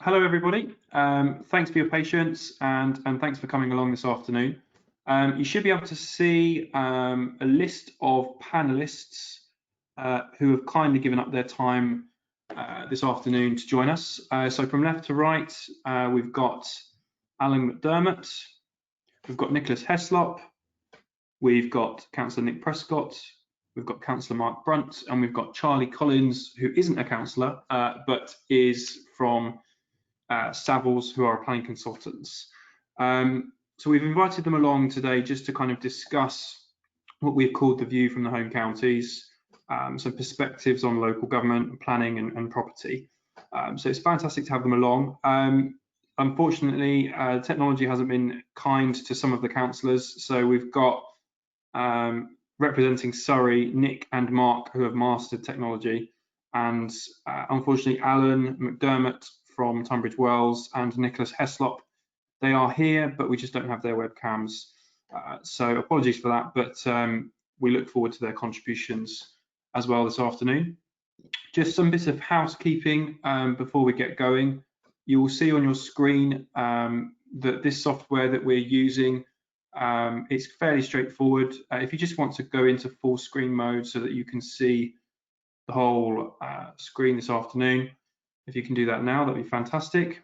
Hello, everybody. Thanks for your patience and thanks for coming along this afternoon. You should be able to see a list of panelists who have kindly given up their time this afternoon to join us. So from left to right, we've got Alan McDermott, we've got Nicolas Heslop, we've got Councillor Nick Prescot, we've got Councillor Mark Brunt, and we've got Charlie Collins, who isn't a councillor, but is from Savills, who are planning consultants. So we've invited them along today just to kind of discuss what we've called the view from the home counties, so perspectives on local government, planning and property. So it's fantastic to have them along. Unfortunately, technology hasn't been kind to some of the councillors, so we've got representing Surrey, Nick and Mark, who have mastered technology, and unfortunately Alan McDermott from Tunbridge Wells and Nicolas Heslop. They are here, but we just don't have their webcams. So apologies for that, but we look forward to their contributions as well this afternoon. Just some bits of housekeeping before we get going. You will see on your screen that this software that we're using, it's fairly straightforward. If you just want to go into full screen mode so that you can see the whole screen this afternoon, if you can do that now, that'd be fantastic.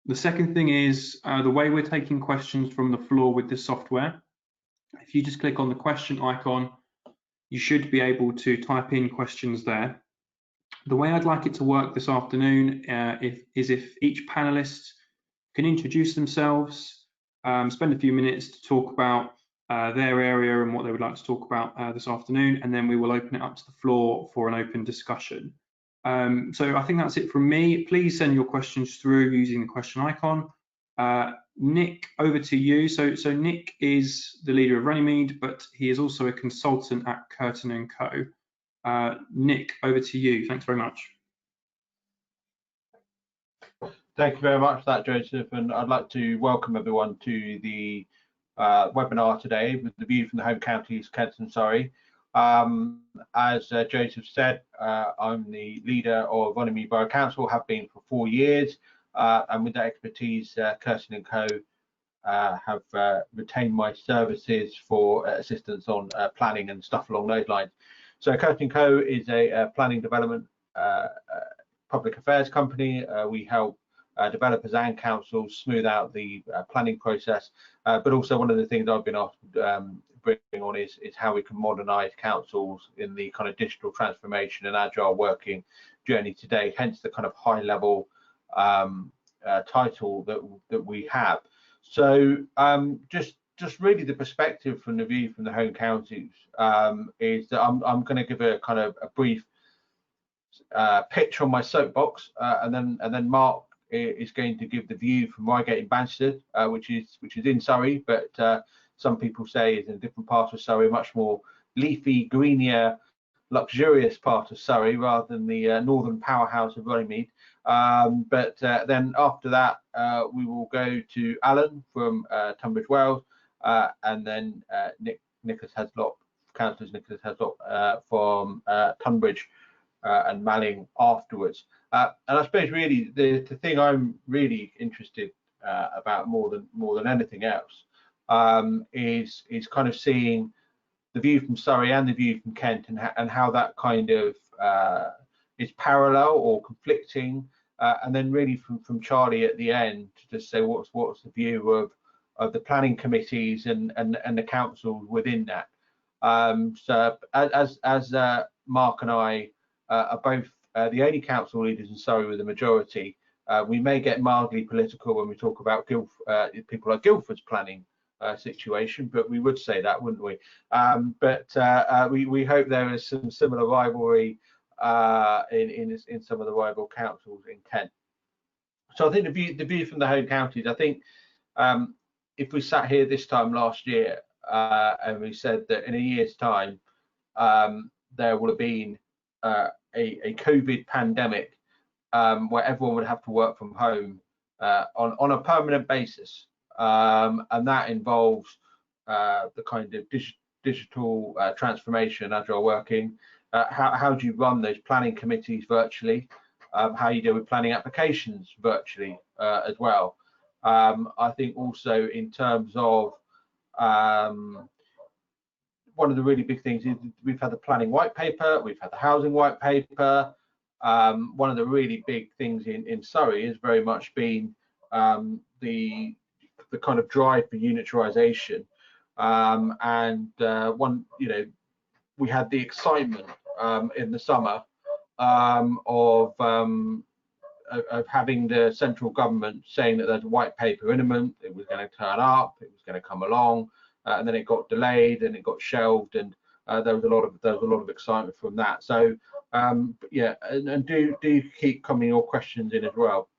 The second thing is the way we're taking questions from the floor with this software. If you just click on the question icon, you should be able to type in questions there. The way I'd like it to work this afternoon is if each panelist can introduce themselves, spend a few minutes to talk about their area and what they would like to talk about this afternoon, and then we will open it up to the floor for an open discussion. So I think that's it from me. Please send your questions through using the question icon. Nick, over to you. So Nick is the leader of Runnymede, but he is also a consultant at Curtin&Co. Nick, over to you. Thanks very much. Thank you very much for that, Joseph, and I'd like to welcome everyone to the webinar today with the view from the home counties, Kent and Surrey. As Joseph said, I'm the leader of Runnymede Borough Council, have been for 4 years, and with that expertise, Curtin&Co have retained my services for assistance on planning and stuff along those lines. So Curtin&Co is a planning development public affairs company. We help developers and councils smooth out the planning process, but also one of the things I've been asked bring on is how we can modernize councils in the kind of digital transformation and agile working journey today, hence the kind of high level title that we have. So just really the perspective from the view from the home counties is that I'm going to give a kind of a brief pitch on my soapbox, and then Mark is going to give the view from Reigate in Banstead, which is in Surrey, but some people say is in a different part of Surrey, much more leafy, greenier, luxurious part of Surrey rather than the northern powerhouse of Runnymede. But then after that, we will go to Alan from Tunbridge Wells, and then Nicolas Heslop, Councillor Nicolas Heslop from Tonbridge and Malling afterwards. And I suppose really the thing I'm really interested about more than anything else is kind of seeing the view from Surrey and the view from Kent, and how that kind of is parallel or conflicting, and then really from Charlie at the end to just say what's the view of the planning committees and the councils within that. So as Mark and I are both the only council leaders in Surrey with a majority, we may get mildly political when we talk about people like Guildford's planning situation, but we would say that, wouldn't we? But we hope there is some similar rivalry in some of the rival councils in Kent. So I think the view from the home counties, I think if we sat here this time last year and we said that in a year's time there would have been a COVID pandemic where everyone would have to work from home on a permanent basis, and that involves the kind of digital transformation, agile working. How do you run those planning committees virtually? how you deal with planning applications virtually as well. I think also in terms of one of the really big things is we've had the planning white paper, we've had the housing white paper. One of the really big things in Surrey has very much been the kind of drive for unitarisation, and we had the excitement in the summer of having the central government saying that there's a white paper imminent, it was going to turn up, it was going to come along, and then it got delayed and it got shelved, and there was a lot of excitement from that. So yeah, and do keep coming your questions in as well,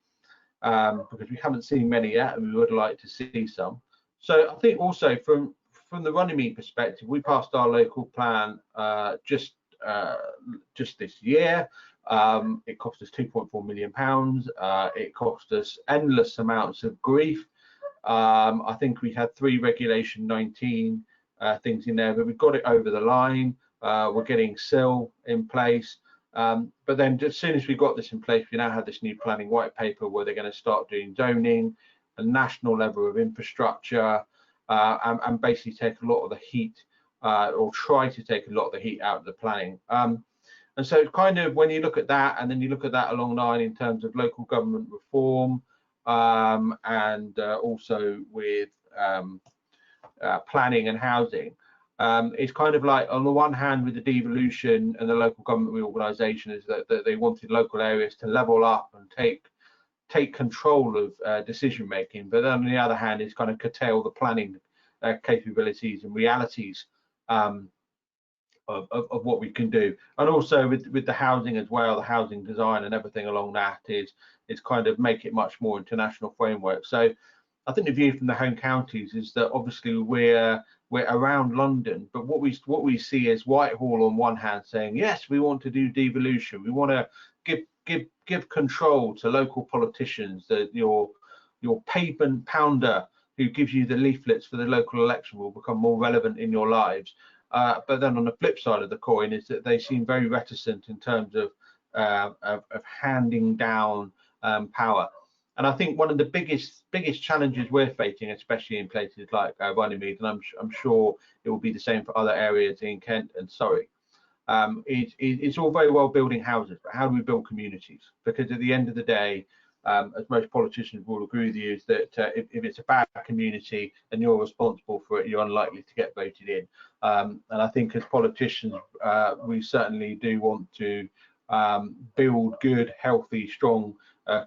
because we haven't seen many yet, and we would like to see some. So I think also from the Runnymede perspective, we passed our local plan just this year. It cost us £2.4 million. It cost us endless amounts of grief. I think we had 3 Regulation 19 things in there, but we got it over the line. We're getting SIL in place. But then as soon as we got this in place, we now have this new planning white paper where they're going to start doing zoning, a national level of infrastructure, and basically take a lot of the heat, or try to take a lot of the heat out of the planning. And so kind of when you look at that, and then you look at that along the line in terms of local government reform, and also with planning and housing, it's kind of like, on the one hand, with the devolution and the local government reorganisation, is that they wanted local areas to level up and take control of decision making, but then on the other hand, it's kind of curtail the planning capabilities and realities of what we can do. And also with the housing as well, the housing design and everything along that is kind of make it much more international framework. So I think the view from the home counties is that obviously we're around London, but what we see is Whitehall on one hand saying, yes, we want to do devolution, we want to give control to local politicians, that your pavement pounder who gives you the leaflets for the local election will become more relevant in your lives. But then on the flip side of the coin is that they seem very reticent in terms of handing down power. And I think one of the biggest challenges we're facing, especially in places like Runnymede, and I'm sure it will be the same for other areas in Kent and Surrey, it's all very well building houses, but how do we build communities? Because at the end of the day, as most politicians will agree with you, is that if it's a bad community and you're responsible for it, you're unlikely to get voted in. And I think as politicians, we certainly do want to build good, healthy, strong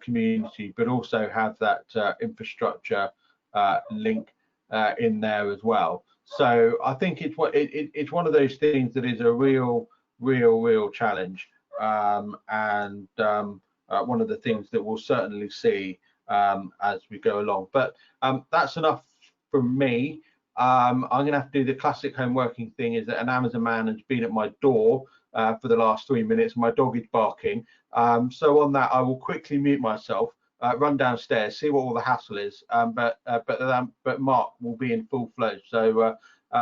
community, but also have that infrastructure link in there as well. So I think it's one of those things that is a real challenge, and one of the things that we'll certainly see as we go along. But that's enough from me. I'm going to have to do the classic home working thing, is that an Amazon man has been at my door for the last 3 minutes. My dog is barking. So on that, I will quickly mute myself, run downstairs, see what all the hassle is. But Mark will be in full flow. So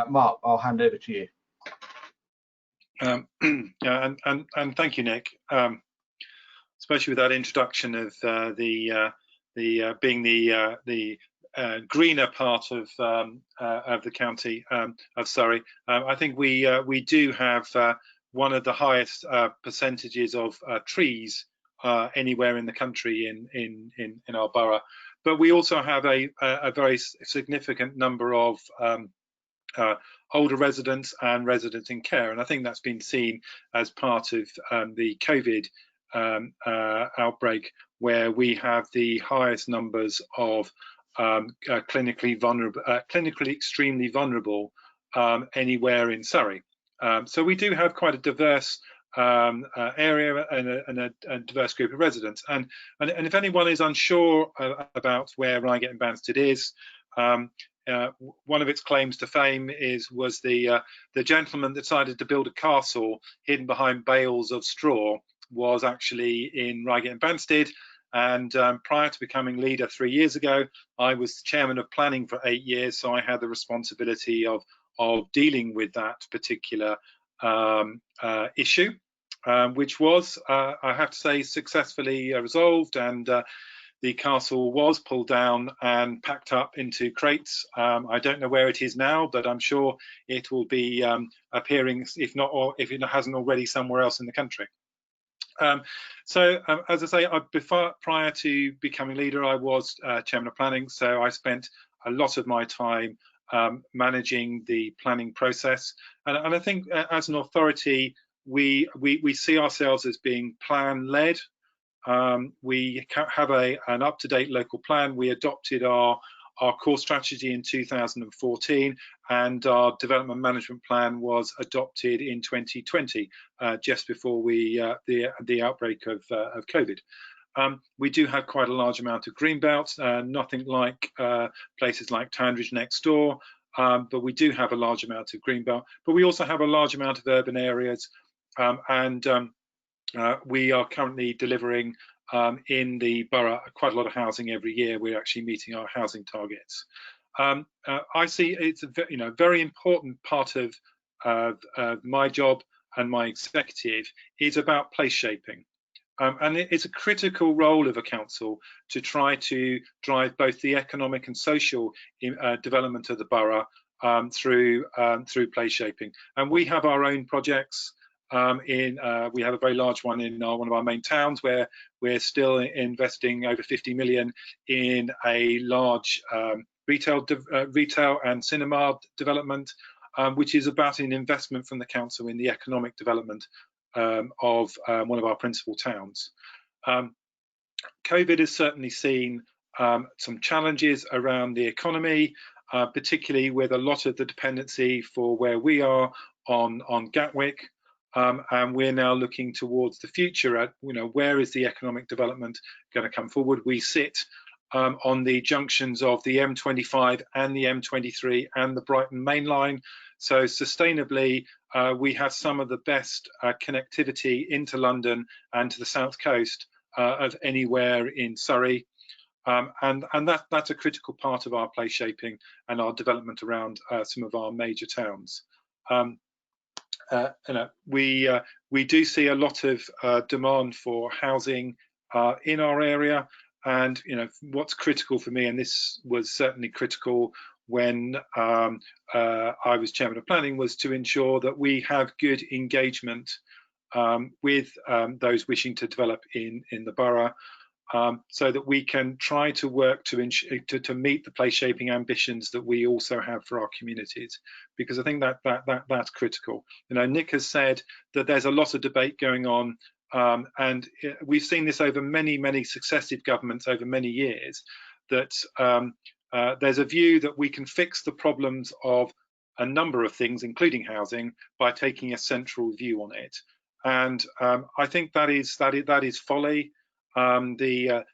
Mark, I'll hand over to you. Yeah, and thank you, Nick. Especially with that introduction of the being the greener part of the county of Surrey. I think we do have one of the highest percentages of trees anywhere in the country in our borough, but we also have a very significant number of older residents and residents in care, and I think that's been seen as part of the COVID outbreak, where we have the highest numbers of clinically extremely vulnerable anywhere in Surrey. So we do have quite a diverse area and a diverse group of residents. And if anyone is unsure about where Reigate and Banstead is, one of its claims to fame was the gentleman that decided to build a castle hidden behind bales of straw was actually in Reigate and Banstead. And prior to becoming leader 3 years ago, I was chairman of planning for 8 years, so I had the responsibility of dealing with that particular issue. which was, I have to say, successfully resolved, and the castle was pulled down and packed up into crates. I don't know where it is now, but I'm sure it will be appearing, if not, or if it hasn't already, somewhere else in the country. As I say, prior to becoming leader, I was chairman of planning, so I spent a lot of my time managing the planning process. And I think as an authority, we see ourselves as being plan-led. We have an up-to-date local plan. We adopted our core strategy in 2014, and our development management plan was adopted in 2020, just before the outbreak of COVID. We do have quite a large amount of green belts, nothing like places like Tonbridge next door, but we do have a large amount of green belt. But we also have a large amount of urban areas, we are currently delivering in the borough quite a lot of housing every year. We're actually meeting our housing targets. I see it's a very important part of my job and my executive is about place shaping. And it's a critical role of a council to try to drive both the economic and social development of the borough through place shaping. And we have our own projects. We have a very large one in one of our main towns, where we're still investing over 50 million in a large retail and cinema development, which is about an investment from the council in the economic development of one of our principal towns. COVID has certainly seen some challenges around the economy, particularly with a lot of the dependency for where we are on Gatwick. And we're now looking towards the future at, where is the economic development going to come forward? We sit on the junctions of the M25 and the M23 and the Brighton Main Line. So sustainably, we have some of the best connectivity into London and to the south coast of anywhere in Surrey. And that's a critical part of our place shaping and our development around some of our major towns. We do see a lot of demand for housing in our area, and what's critical for me, and this was certainly critical when I was chairman of planning, was to ensure that we have good engagement with those wishing to develop in the borough, so that we can try to work to meet the place shaping ambitions that we also have for our communities, because I think that's critical. Nick has said that there's a lot of debate going on, and we've seen this over many successive governments over many years, that there's a view that we can fix the problems of a number of things, including housing, by taking a central view on it. And I think that is folly. The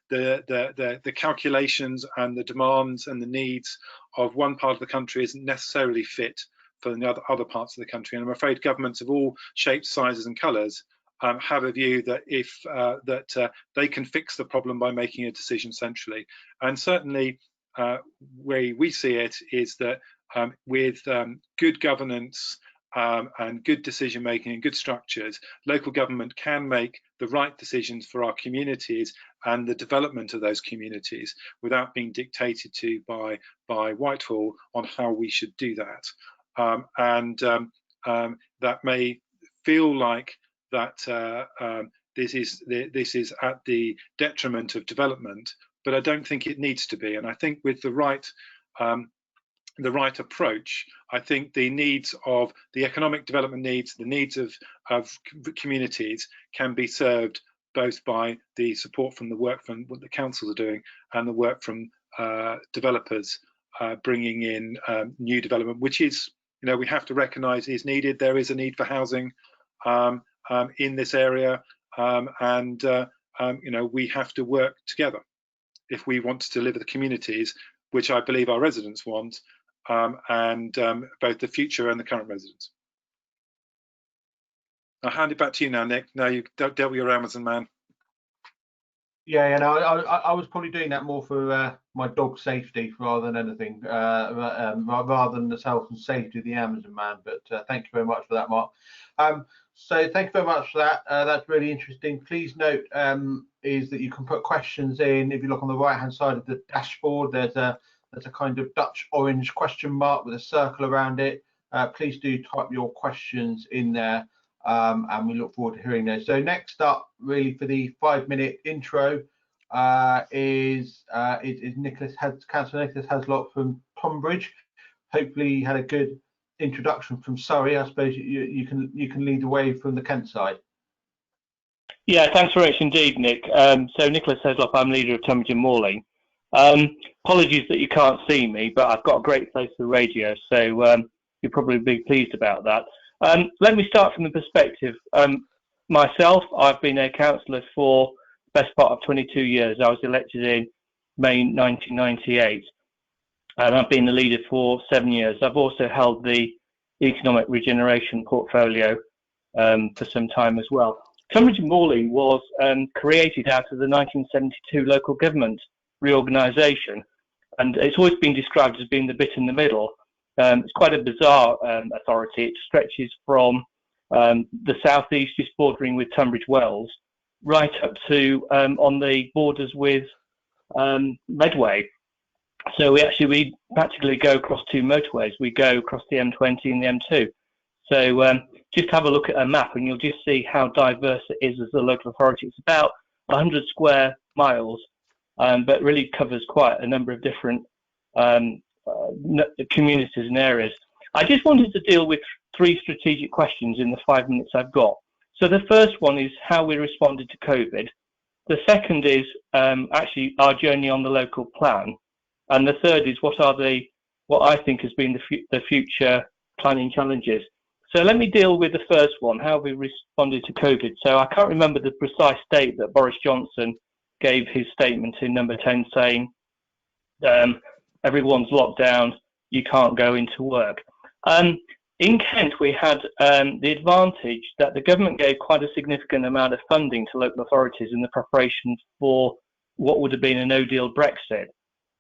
calculations and the demands and the needs of one part of the country isn't necessarily fit for the other parts of the country. And I'm afraid governments of all shapes, sizes and colours have a view that they can fix the problem by making a decision centrally. And certainly where we see it is that with good governance and good decision making and good structures, local government can make the right decisions for our communities and the development of those communities without being dictated to by Whitehall on how we should do that. That may feel like that this is at the detriment of development, but I don't think it needs to be. And I think with the right approach, I think the needs of the economic development needs, the needs of communities can be served both by the support from the work from what the councils are doing and the work from developers bringing in new development, which is, we have to recognise is needed. There is a need for housing in this area, and we have to work together if we want to deliver the communities which I believe our residents want, and both the future and the current residents. I'll hand it back to you now, Nick. Now you've dealt with your Amazon man. Yeah, I was probably doing that more for my dog's safety rather than anything, rather than the health and safety of the Amazon man. But thank you very much for that, Mark. So thank you very much for that. That's really interesting. Please note is that you can put questions in. If you look on the right hand side of the dashboard, there's a kind of Dutch orange question mark with a circle around it. Please do type your questions in there, and we look forward to hearing those. So next up, really for the 5-minute intro, is Councillor Nicolas Heslop from Tonbridge. Hopefully you had a good introduction from Surrey. I suppose you can lead the way from the Kent side. Yeah, thanks very much indeed, Nick. So Nicolas Heslop, I'm leader of Tunbridge and Morley. Apologies that you can't see me, but I've got a great face for radio, so you'll probably be pleased about that. Let me start from the perspective. Myself, I've been a councillor for the best part of 22 years. I was elected in May 1998. And I've been the leader for 7 years. I've also held the economic regeneration portfolio for some time as well. Tunbridge and Morley was created out of the 1972 local government reorganisation, and it's always been described as being the bit in the middle. It's quite a bizarre authority. It stretches from the southeast, just bordering with Tunbridge Wells, right up to on the borders with Medway. So we practically go across 2 motorways. We go across the M20 and the M2. So just have a look at a map and you'll just see how diverse it is as a local authority. It's about 100 square miles, but really covers quite a number of different communities and areas. I just wanted to deal with 3 strategic questions in the 5 minutes I've got. So the first one is how we responded to COVID. The second is actually our journey on the local plan. And the third is what I think has been the future planning challenges. So let me deal with the first one, how we responded to COVID. So I can't remember the precise date that Boris Johnson gave his statement in number 10 saying, everyone's locked down, you can't go into work. In Kent, we had the advantage that the government gave quite a significant amount of funding to local authorities in the preparation for what would have been a no-deal Brexit.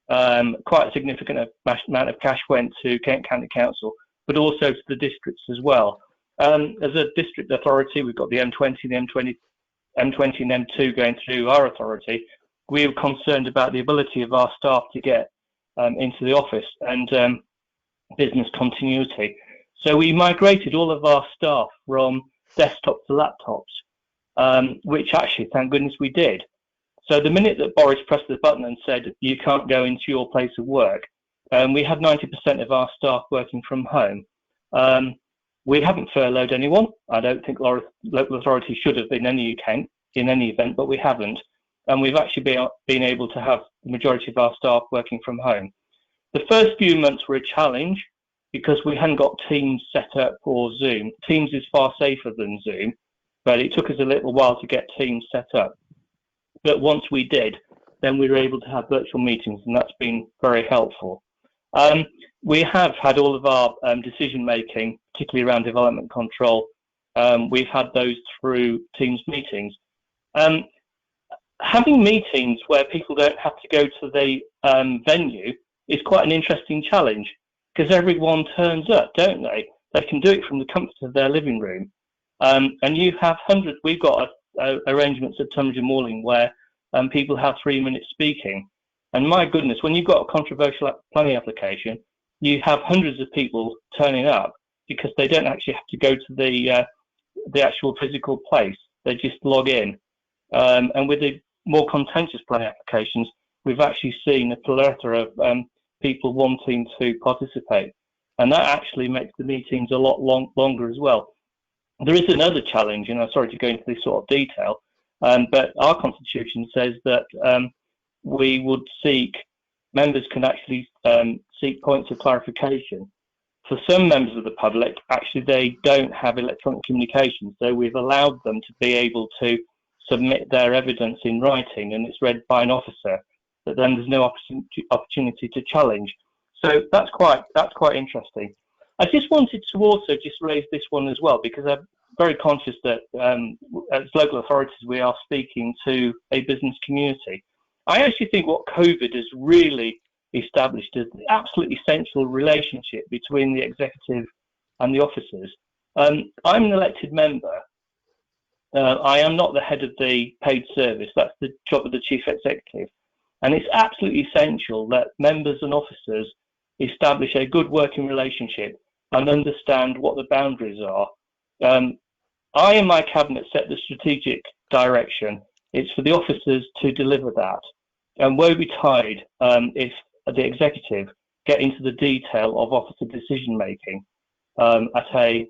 Quite a significant amount of cash went to Kent County Council, but also to the districts as well. As a district authority, we've got the M20 and M2 going through our authority. We were concerned about the ability of our staff to get into the office and business continuity. So we migrated all of our staff from desktop to laptops, which actually, thank goodness we did. So the minute that Boris pressed the button and said, you can't go into your place of work, we had 90% of our staff working from home. We haven't furloughed anyone. I don't think local authorities should have in any event, but we haven't. And we've actually been able to have the majority of our staff working from home. The first few months were a challenge because we hadn't got Teams set up or Zoom. Teams is far safer than Zoom, but it took us a little while to get Teams set up. But once we did, then we were able to have virtual meetings, and that's been very helpful. We have had all of our decision making, particularly around development control. We've had those through Teams meetings. Having meetings where people don't have to go to the venue is quite an interesting challenge because everyone turns up, don't they? They can do it from the comfort of their living room. And you have hundreds. We've got arrangements at Tunbridge and Morley where people have 3 minutes speaking. And my goodness, when you've got a controversial planning application, you have hundreds of people turning up because they don't actually have to go to the actual physical place. They just log in. And with the more contentious planning applications, we've actually seen a plethora of people wanting to participate. And that actually makes the meetings a lot longer as well. There is another challenge, and I'm sorry to go into this sort of detail, but our constitution says that we would members can actually seek points of clarification. For some members of the public, actually they don't have electronic communication, so we've allowed them to be able to submit their evidence in writing, and it's read by an officer, but then there's no opportunity to challenge. So that's quite interesting. I just wanted to also just raise this one as well, because I'm very conscious that as local authorities, we are speaking to a business community. I actually think what COVID has really established is the absolutely essential relationship between the executive and the officers. I'm an elected member. I am not the head of the paid service. That's the job of the chief executive. And it's absolutely essential that members and officers establish a good working relationship and understand what the boundaries are. I and my cabinet set the strategic direction. It's for the officers to deliver that. And woe betide if the executive get into the detail of officer decision making at a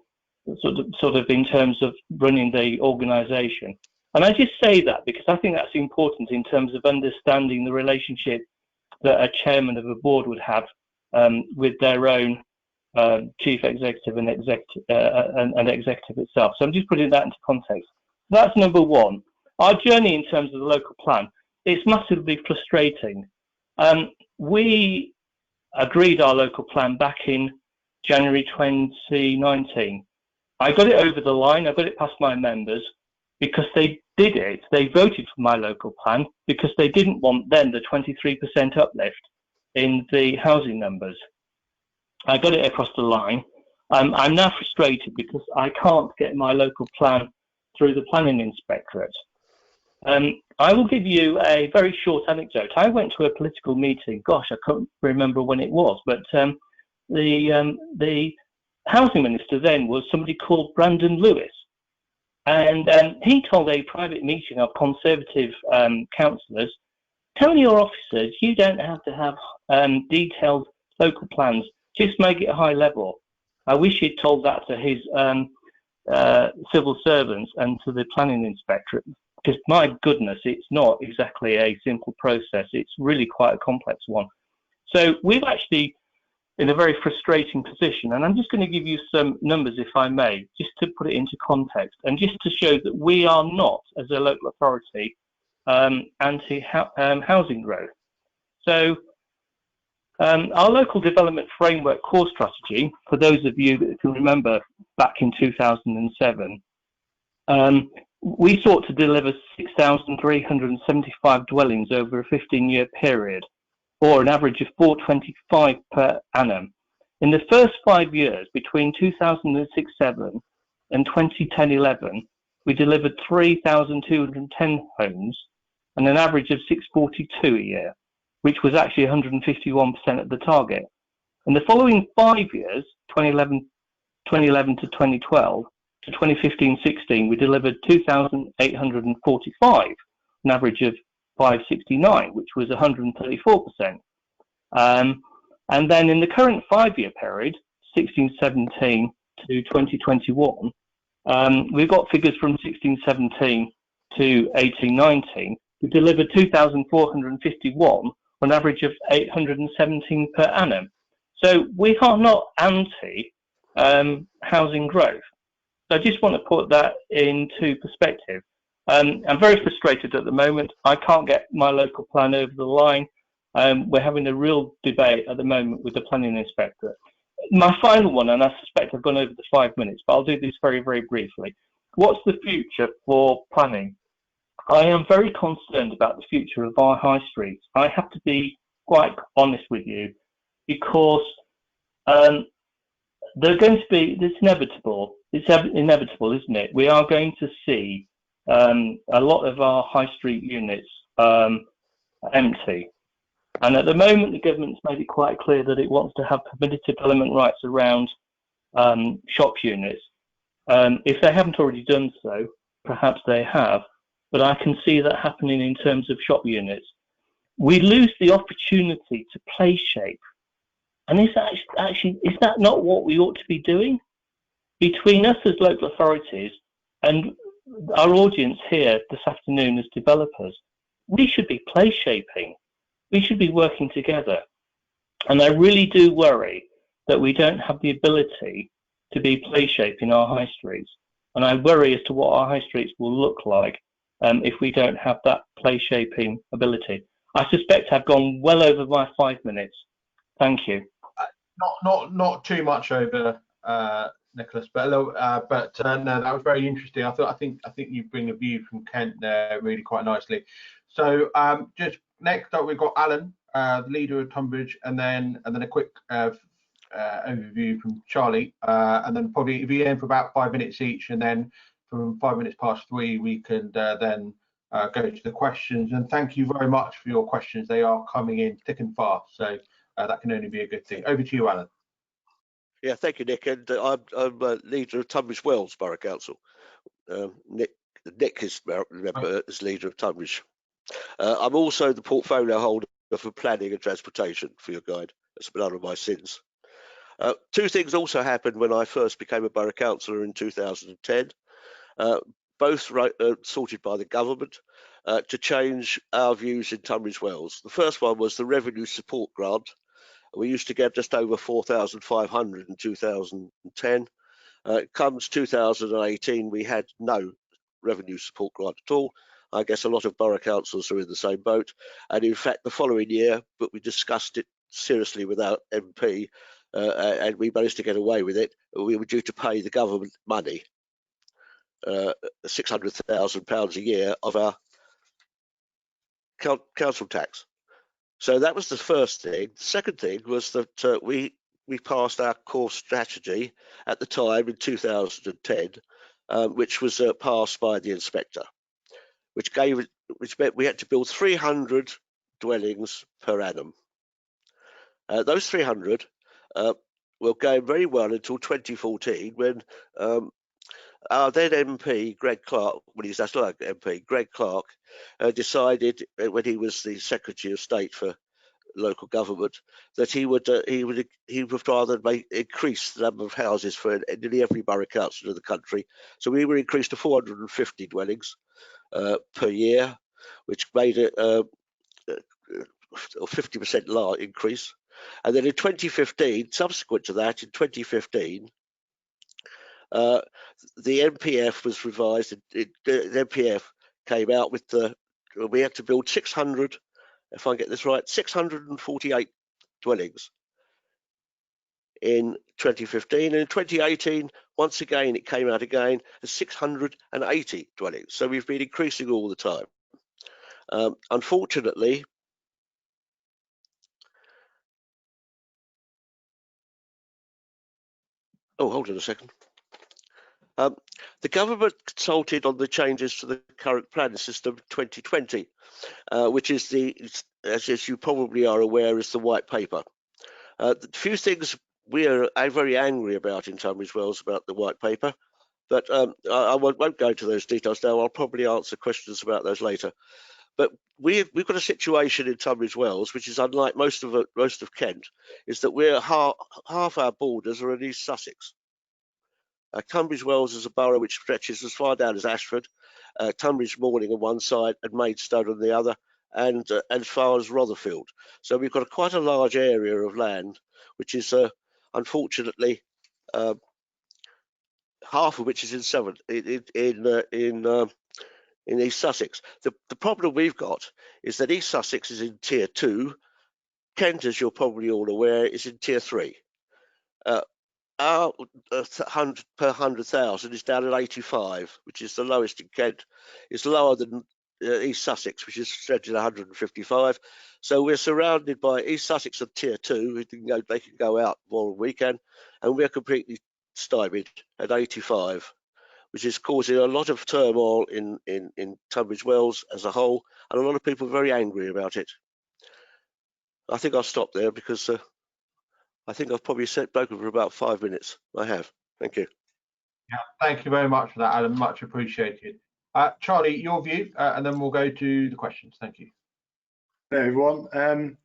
sort of in terms of running the organisation. And I just say that because I think that's important in terms of understanding the relationship that a chairman of a board would have with their own chief executive and executive itself. So I'm just putting that into context. That's number one. Our journey in terms of the local plan, it's massively frustrating. We agreed our local plan back in January 2019. I got it over the line. I got it past my members because they did it. They voted for my local plan because they didn't want then the 23% uplift in the housing numbers. I got it across the line. I'm now frustrated because I can't get my local plan through the planning inspectorate. I will give you a very short anecdote. I went to a political meeting. Gosh, I can't remember when it was, but the housing minister then was somebody called Brandon Lewis, and he told a private meeting of Conservative councillors, tell your officers you don't have to have detailed local plans, just make it a high level. I wish he'd told that to his civil servants and to the planning inspectorate, because my goodness, it's not exactly a simple process. It's really quite a complex one. So we've actually in a very frustrating position, and I'm just going to give you some numbers, if I may, just to put it into context and just to show that we are not, as a local authority, anti-housing growth. So our local development framework core strategy, for those of you that can remember back in 2007, we sought to deliver 6,375 dwellings over a 15-year period, or an average of 425 per annum. In the first 5 years, between 2006-7 and 2010-11, we delivered 3,210 homes and an average of 642 a year, which was actually 151% of the target. In the following 5 years, 2011 to 2012, to 2015-16, we delivered 2,845, an average of 569, which was 134%. And then in the current 5-year period, 16-17 to 2021, we've got figures from 16-17 to 18-19. We delivered 2,451, an average of 817 per annum. So we are not anti housing growth. So I just want to put that into perspective. I'm very frustrated at the moment. I can't get my local plan over the line. We're having a real debate at the moment with the planning inspector. My final one, and I suspect I've gone over the 5 minutes, but I'll do this very, very briefly. What's the future for planning? I am very concerned about the future of our high streets. I have to be quite honest with you, because they're going to be, it's inevitable, isn't it? We are going to see a lot of our high street units empty. And at the moment, the government's made it quite clear that it wants to have permitted development rights around shop units. If they haven't already done so, perhaps they have, but I can see that happening in terms of shop units. We lose the opportunity to play shape. And is that not what we ought to be doing? Between us as local authorities and our audience here this afternoon as developers, we should be play shaping. We should be working together. And I really do worry that we don't have the ability to be play shaping our high streets. And I worry as to what our high streets will look like if we don't have that play shaping ability. I suspect I've gone well over my 5 minutes. Thank you. Not too much over, Nicolas, but no, that was very interesting. I think you bring a view from Kent there really quite nicely. So just next up, we've got Alan, the leader of Tonbridge, and then a quick overview from Charlie, and then probably if you aim for about 5 minutes each, and then from 5 minutes past 3 we can then go to the questions. And thank you very much for your questions. They are coming in thick and fast, so that can only be a good thing. Over to you, Alan. Yeah, thank you, Nick. And I'm leader of Tunbridge Wells Borough Council. Nick is remember as leader of Tunbridge. I'm also the portfolio holder for planning and transportation for your guide. That's been one of my sins. Two things also happened when I first became a borough councillor in 2010, both sorted by the government to change our views in Tunbridge Wells. The first one was the revenue support grant. We used to get just over 4,500 in 2010. Comes 2018, we had no revenue support grant at all. I guess a lot of borough councils are in the same boat. And in fact, the following year, but we discussed it seriously with our MP, and we managed to get away with it. We were due to pay the government money, £600,000 a year of our council tax. So that was the first thing. The second thing was that we passed our core strategy at the time in 2010, which was passed by the inspector, which meant we had to build 300 dwellings per annum. Those 300 were going very well until 2014, when our then MP, Greg Clark, when he was national MP, Greg Clark, decided when he was the Secretary of State for local government that he would rather increase the number of houses for nearly every borough council in the country. So we were increased to 450 dwellings per year, which made it a 50% increase. And then in 2015, subsequent to that, in 2015, the NPF was revised. The NPF came out with we had to build 600, if I get this right, 648 dwellings in 2015. And in 2018, once again, it came out again as 680 dwellings. So we've been increasing all the time. Unfortunately, oh, hold on a second. The government consulted on the changes to the current planning system 2020, which is as you probably are aware, is the white paper. The few things we are very angry about in Tunbridge Wells about the white paper, but I won't go into those details now. I'll probably answer questions about those later. But we've got a situation in Tunbridge Wells, which is unlike most of Kent, is that we're half our borders are in East Sussex. Tunbridge Wells is a borough which stretches as far down as Ashford, Tunbridge Morning on one side and Maidstone on the other, and as far as Rotherfield. So we've got quite a large area of land, which is unfortunately half of which is in East Sussex. The problem we've got is that East Sussex is in Tier 2. Kent, as you're probably all aware, is in Tier 3. Our 100 per 100,000 is down at 85, which is the lowest in Kent. It's lower than East Sussex, which is stretched at 155. So we're surrounded by East Sussex and Tier 2. They can go out more than we can, and we're completely stymied at 85, which is causing a lot of turmoil in Tunbridge Wells as a whole, and a lot of people are very angry about it. I think I'll stop there because I think I've probably spoken for about 5 minutes. I have. Thank you. Yeah, thank you very much for that, Alan. Much appreciated. Charlie, your view, and then we'll go to the questions. Thank you. Hello, everyone.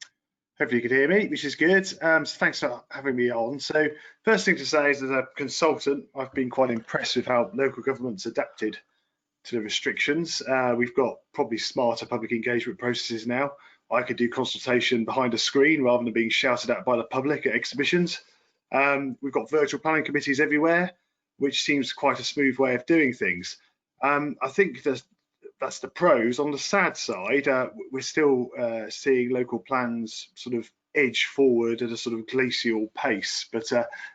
Hopefully you can hear me, which is good. So thanks for having me on. So first thing to say is, as a consultant, I've been quite impressed with how local government's adapted to the restrictions. We've got probably smarter public engagement processes now. I could do consultation behind a screen rather than being shouted at by the public at exhibitions. We've got virtual planning committees everywhere, which seems quite a smooth way of doing things. I think that's the pros. On the sad side, we're still seeing local plans sort of edge forward at a sort of glacial pace, but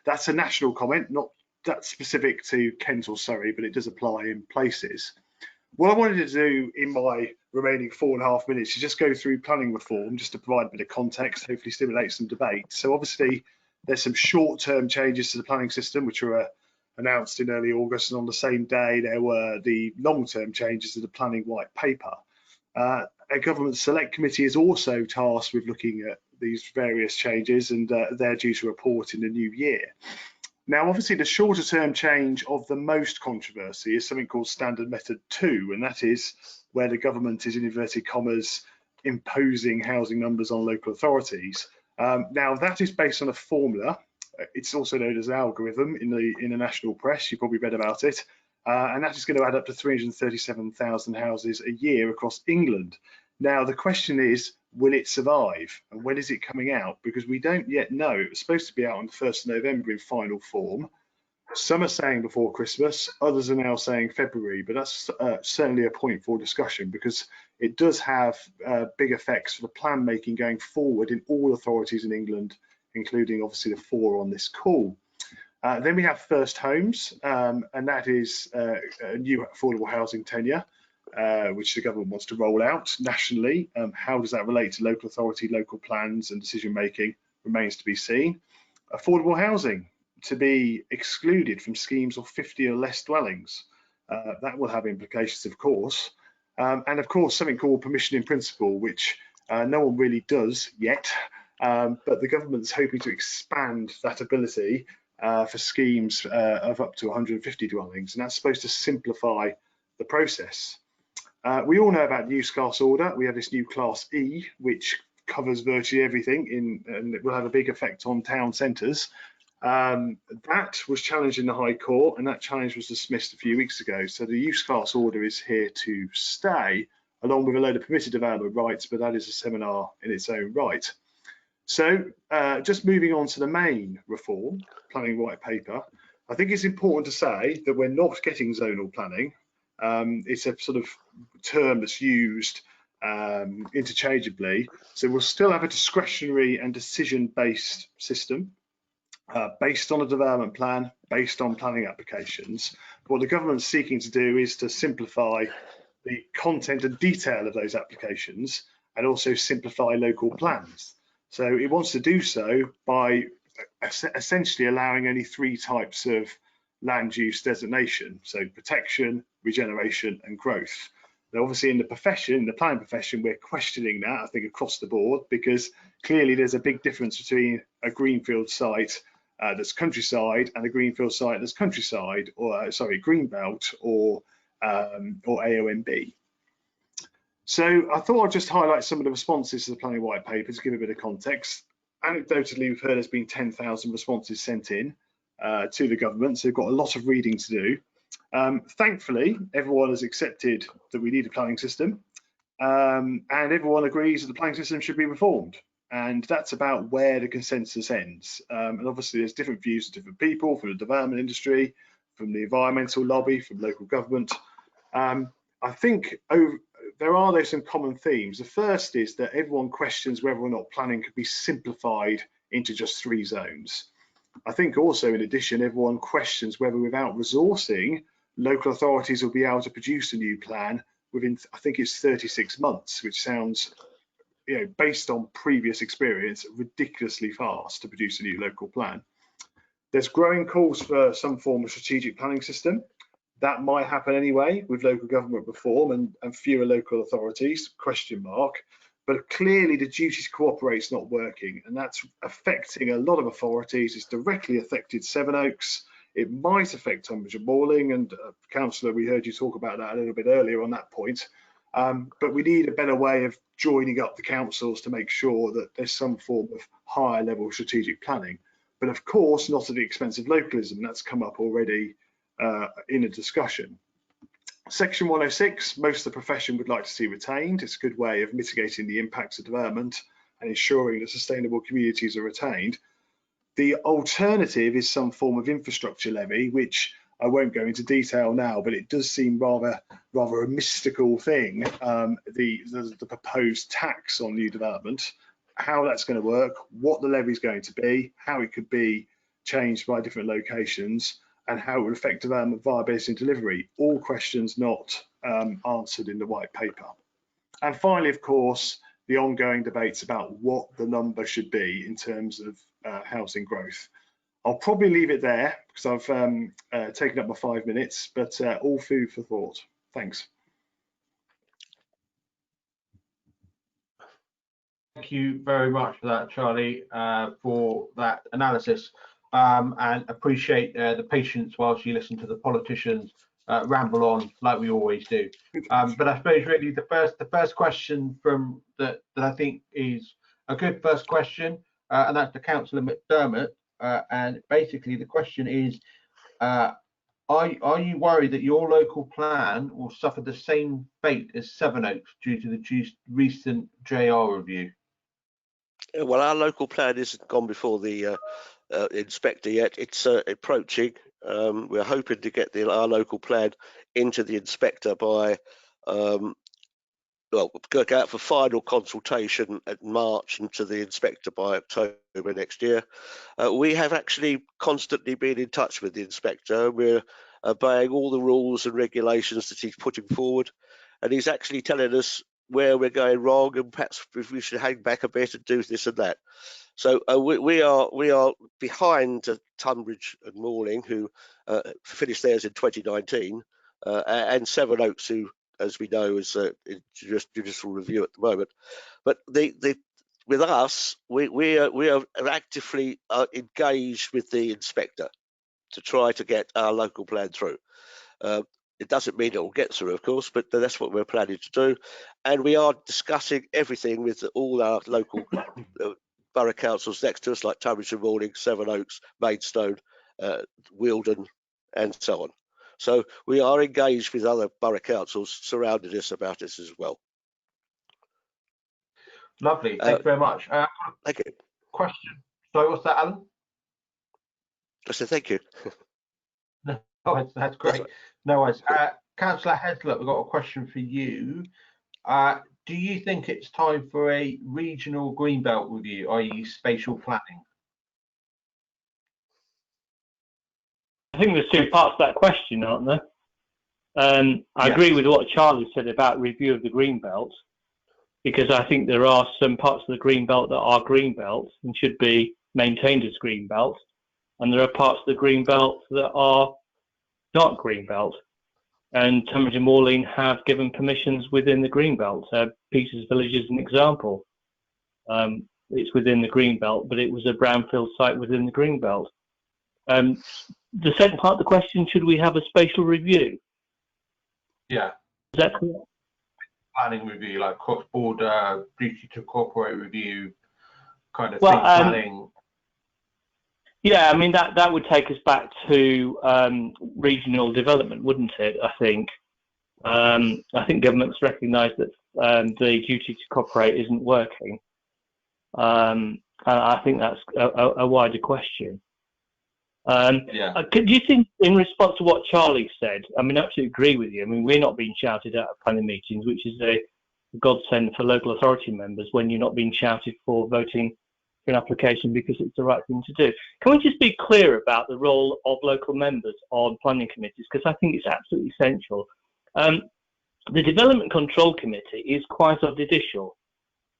that's a national comment, not that specific to Kent or Surrey, but it does apply in places. What I wanted to do in my remaining 4.5 minutes is just go through planning reform, just to provide a bit of context, hopefully stimulate some debate. So obviously, There's some short-term changes to the planning system, which were announced in early August, and on the same day there were the long-term changes to the planning white paper. A government select committee is also tasked with looking at these various changes, and they're due to report in the new year. Now, obviously, the shorter term change of the most controversy is something called Standard Method 2, and that is where the government is, in inverted commas, imposing housing numbers on local authorities. Now, that is based on a formula. It's also known as an algorithm in the national press. You probably read about it. And that is going to add up to 337,000 houses a year across England. Now, the question is, will it survive? And when is it coming out? Because we don't yet know. It was supposed to be out on the 1st of November in final form. Some are saying before Christmas, others are now saying February, but that's certainly a point for discussion, because it does have big effects for the plan making going forward in all authorities in England, including obviously the 4 on this call. Then we have first homes, and that is a new affordable housing tenure, which the government wants to roll out nationally. How does that relate to local authority, local plans and decision making remains to be seen. Affordable housing to be excluded from schemes of 50 or less dwellings. That will have implications, of course. And of course, something called permission in principle, which no one really does yet, but the government's hoping to expand that ability for schemes of up to 150 dwellings, and that's supposed to simplify the process. We all know about the use class order. We have this new Class E, which covers virtually everything, and it will have a big effect on town centres. That was challenged in the High Court, and that challenge was dismissed a few weeks ago. So the use class order is here to stay, along with a load of permitted development rights, but that is a seminar in its own right. So just moving on to the main reform, planning white paper, I think it's important to say that we're not getting zonal planning. It's a sort of term that's used interchangeably. So we'll still have a discretionary and decision-based system based on a development plan, based on planning applications. What the government's seeking to do is to simplify the content and detail of those applications, and also simplify local plans. So it wants to do so by essentially allowing only 3 types of land use designation, so protection, regeneration and growth. Now, obviously in the profession, the planning profession, we're questioning that, I think, across the board, because clearly there's a big difference between a greenfield site that's countryside and a greenfield site that's countryside, or sorry, greenbelt or AONB. So I thought I'd just highlight some of the responses to the planning white paper to give a bit of context. Anecdotally, we've heard there's been 10,000 responses sent in to the government, so they've got a lot of reading to do. Thankfully, everyone has accepted that we need a planning system, and everyone agrees that the planning system should be reformed. And that's about where the consensus ends. And obviously there's different views of different people, from the development industry, from the environmental lobby, from local government. I think there are some common themes. The first is that everyone questions whether or not planning could be simplified into just 3 zones. I think also, in addition, everyone questions whether, without resourcing, local authorities will be able to produce a new plan within, I think it's 36 months, which sounds, you know, based on previous experience, ridiculously fast to produce a new local plan. There's growing calls for some form of strategic planning system. That might happen anyway with local government reform and fewer local authorities, question mark. But clearly the duty to cooperate is not working, and that's affecting a lot of authorities. It's directly affected Sevenoaks. It might affect Tonbridge and Malling, and Councillor, we heard you talk about that a little bit earlier on that point. But we need a better way of joining up the councils to make sure that there's some form of higher level strategic planning. But of course, not at the expense of localism. That's come up already in a discussion. Section 106, most of the profession would like to see retained. It's a good way of mitigating the impacts of development and ensuring that sustainable communities are retained. The alternative is some form of infrastructure levy, which I won't go into detail now, but it does seem rather a mystical thing, the proposed tax on new development, how that's going to work, what the levy is going to be, how it could be changed by different locations, and how it would affect development viability and delivery. All questions not answered in the white paper. And finally, of course, the ongoing debates about what the number should be in terms of housing growth. I'll probably leave it there because I've taken up my 5 minutes, but all food for thought. Thanks. Thank you very much for that, Charlie, for that analysis, and appreciate the patience whilst you listen to the politicians ramble on like we always do. But I suppose really the first question from that I think is a good first question, and that's to Councillor McDermott. And basically the question is, are you worried that your local plan will suffer the same fate as Sevenoaks due to the recent JR review? Well, our local plan isn't gone before the inspector yet. It's approaching. We're hoping to get our local plan into the inspector by, well, go out for final consultation at March and to the inspector by October next year. We have actually constantly been in touch with the inspector. We're obeying all the rules and regulations that he's putting forward, and he's actually telling us where we're going wrong and perhaps if we should hang back a bit and do this and that. So we are behind Tunbridge and Morning, who finished theirs in 2019, and Sevenoaks, who, as we know, is in judicial review at the moment. But with us, we are actively engaged with the inspector to try to get our local plan through. It doesn't mean it will get through, of course, but that's what we're planning to do. And we are discussing everything with all our local borough councils next to us, like Tunbridge and Morning, Sevenoaks, Maidstone, Wealdon, and so on. So we are engaged with other borough councils surrounding us about this as well. Lovely, thank you very much. Thank you. Question. Sorry, what's that, Alan? I said thank you. No, that's great. No worries. Councillor Heslop, we've got a question for you. Do you think it's time for a regional greenbelt review, i.e. spatial planning? I think there's two parts to that question, aren't there? I agree with what Charlie said about review of the greenbelt, because I think there are some parts of the greenbelt that are greenbelt and should be maintained as greenbelt, and there are parts of the greenbelt that are not greenbelt. And Tunbridge and Morling have given permissions within the greenbelt. Peters Village is an example. It's within the greenbelt, but it was a brownfield site within the greenbelt. The second part of the question, should we have a spatial review? Yeah. Is that correct? Planning review, like cross-border duty to cooperate review, kind of thing, planning. Yeah, I mean, that would take us back to regional development, wouldn't it? I think governments recognise that the duty to cooperate isn't working. I think that's a wider question. Do you think, in response to what Charlie said, I mean, I absolutely agree with you. I mean, we're not being shouted at planning meetings, which is a godsend for local authority members when you're not being shouted for voting an application because it's the right thing to do. Can we just be clear about the role of local members on planning committees? Because I think it's absolutely essential. The Development Control Committee is quasi-judicial.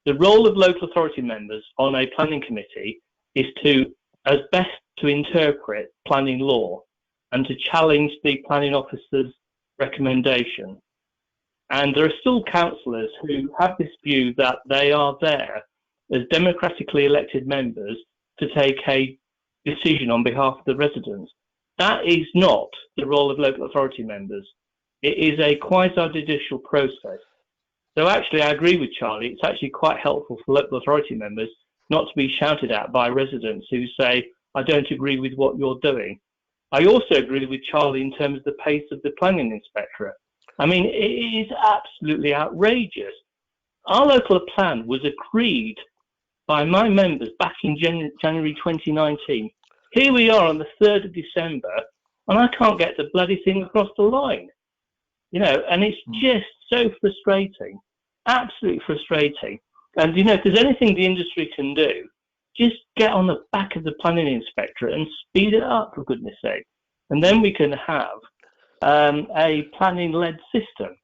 The role of local authority members on a planning committee is to, as best, to interpret planning law and to challenge the planning officer's recommendation. And there are still councillors who have this view that they are there as democratically elected members to take a decision on behalf of the residents. That is not the role of local authority members. It is a quasi-judicial process. So actually, I agree with Charlie, it's actually quite helpful for local authority members not to be shouted at by residents who say, I don't agree with what you're doing. I also agree with Charlie in terms of the pace of the planning inspectorate. I mean, it is absolutely outrageous. Our local plan was agreed by my members back in January 2019. Here we are on the 3rd of December, and I can't get the bloody thing across the line. You know, and it's just so frustrating, absolutely frustrating. And, you know, if there's anything the industry can do, just get on the back of the planning inspectorate and speed it up, for goodness sake. And then we can have a planning-led system.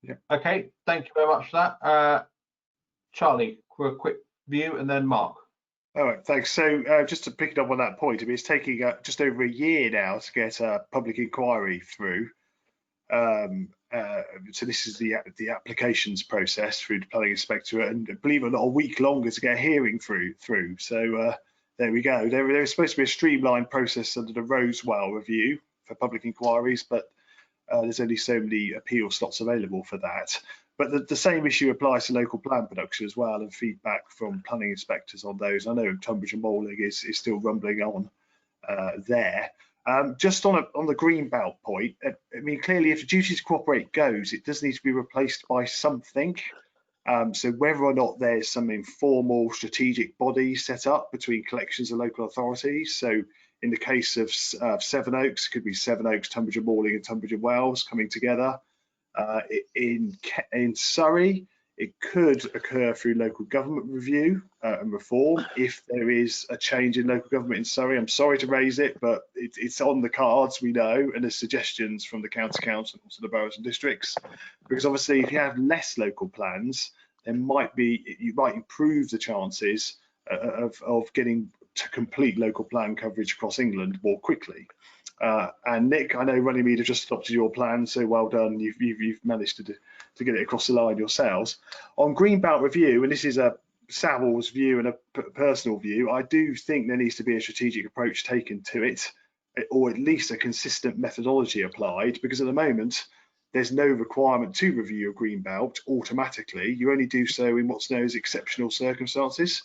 Yeah. Okay, thank you very much for that. Charlie, for a quick view, and then Mark. All right, thanks. So just to pick it up on that point, I mean, it's taking just over a year now to get a public inquiry through. So this is the applications process through the planning inspectorate, and believe it or not, a week longer to get a hearing through. So there we go. There is supposed to be a streamlined process under the Rosewell review for public inquiries, but there's only so many appeal slots available for that. But the same issue applies to local plan production as well, and feedback from planning inspectors on those. I know Tonbridge and Malling is still rumbling on there. Just on the greenbelt point, I mean, clearly, if the duty to cooperate goes, it does need to be replaced by something. So whether or not there's some informal strategic body set up between collections and local authorities. So in the case of Sevenoaks, it could be Sevenoaks, Tunbridge and Malling, and Tunbridge and Wells coming together. In Surrey, it could occur through local government review and reform if there is a change in local government in Surrey. I'm sorry to raise it, but it's on the cards, we know, and there's suggestions from the county council and also the boroughs and districts. Because obviously, if you have less local plans, you might improve the chances of getting to complete local plan coverage across England more quickly. And Nick, I know Runnymede have just adopted your plan, so well done. You've managed to get it across the line yourselves. On Greenbelt review, and this is a Savills view and a personal view, I do think there needs to be a strategic approach taken to it, or at least a consistent methodology applied, because at the moment, there's no requirement to review a Greenbelt automatically. You only do so in what's known as exceptional circumstances.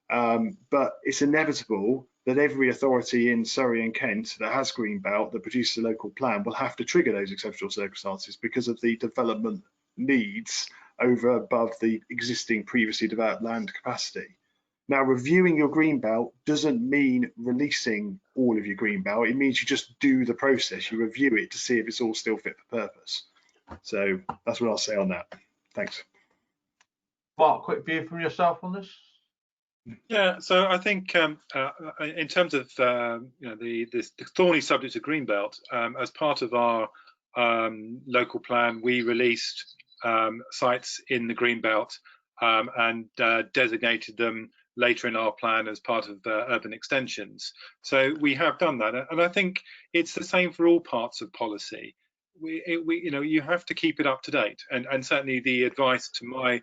But it's inevitable that every authority in Surrey and Kent that has Greenbelt that produces a local plan will have to trigger those exceptional circumstances because of the development needs over above the existing previously developed land capacity. Now, reviewing your Greenbelt doesn't mean releasing all of your Greenbelt. It means you just do the process. You review it to see if it's all still fit for purpose. So that's what I'll say on that. Thanks. Mark, quick view from yourself on this. Yeah, so I think in terms of the thorny subject of Greenbelt, as part of our local plan, we released sites in the Greenbelt and designated them later in our plan as part of urban extensions. So we have done that, and I think it's the same for all parts of policy. You have to keep it up to date, and certainly the advice to my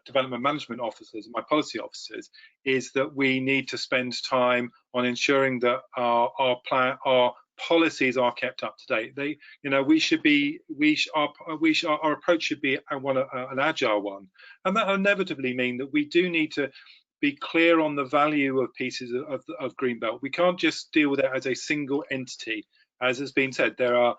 development management officers, my policy officers, is that we need to spend time on ensuring that our policies are kept up to date. Our approach should be an agile one, and that will inevitably mean that we do need to be clear on the value of pieces of Greenbelt. We can't just deal with it as a single entity. As has been said, there's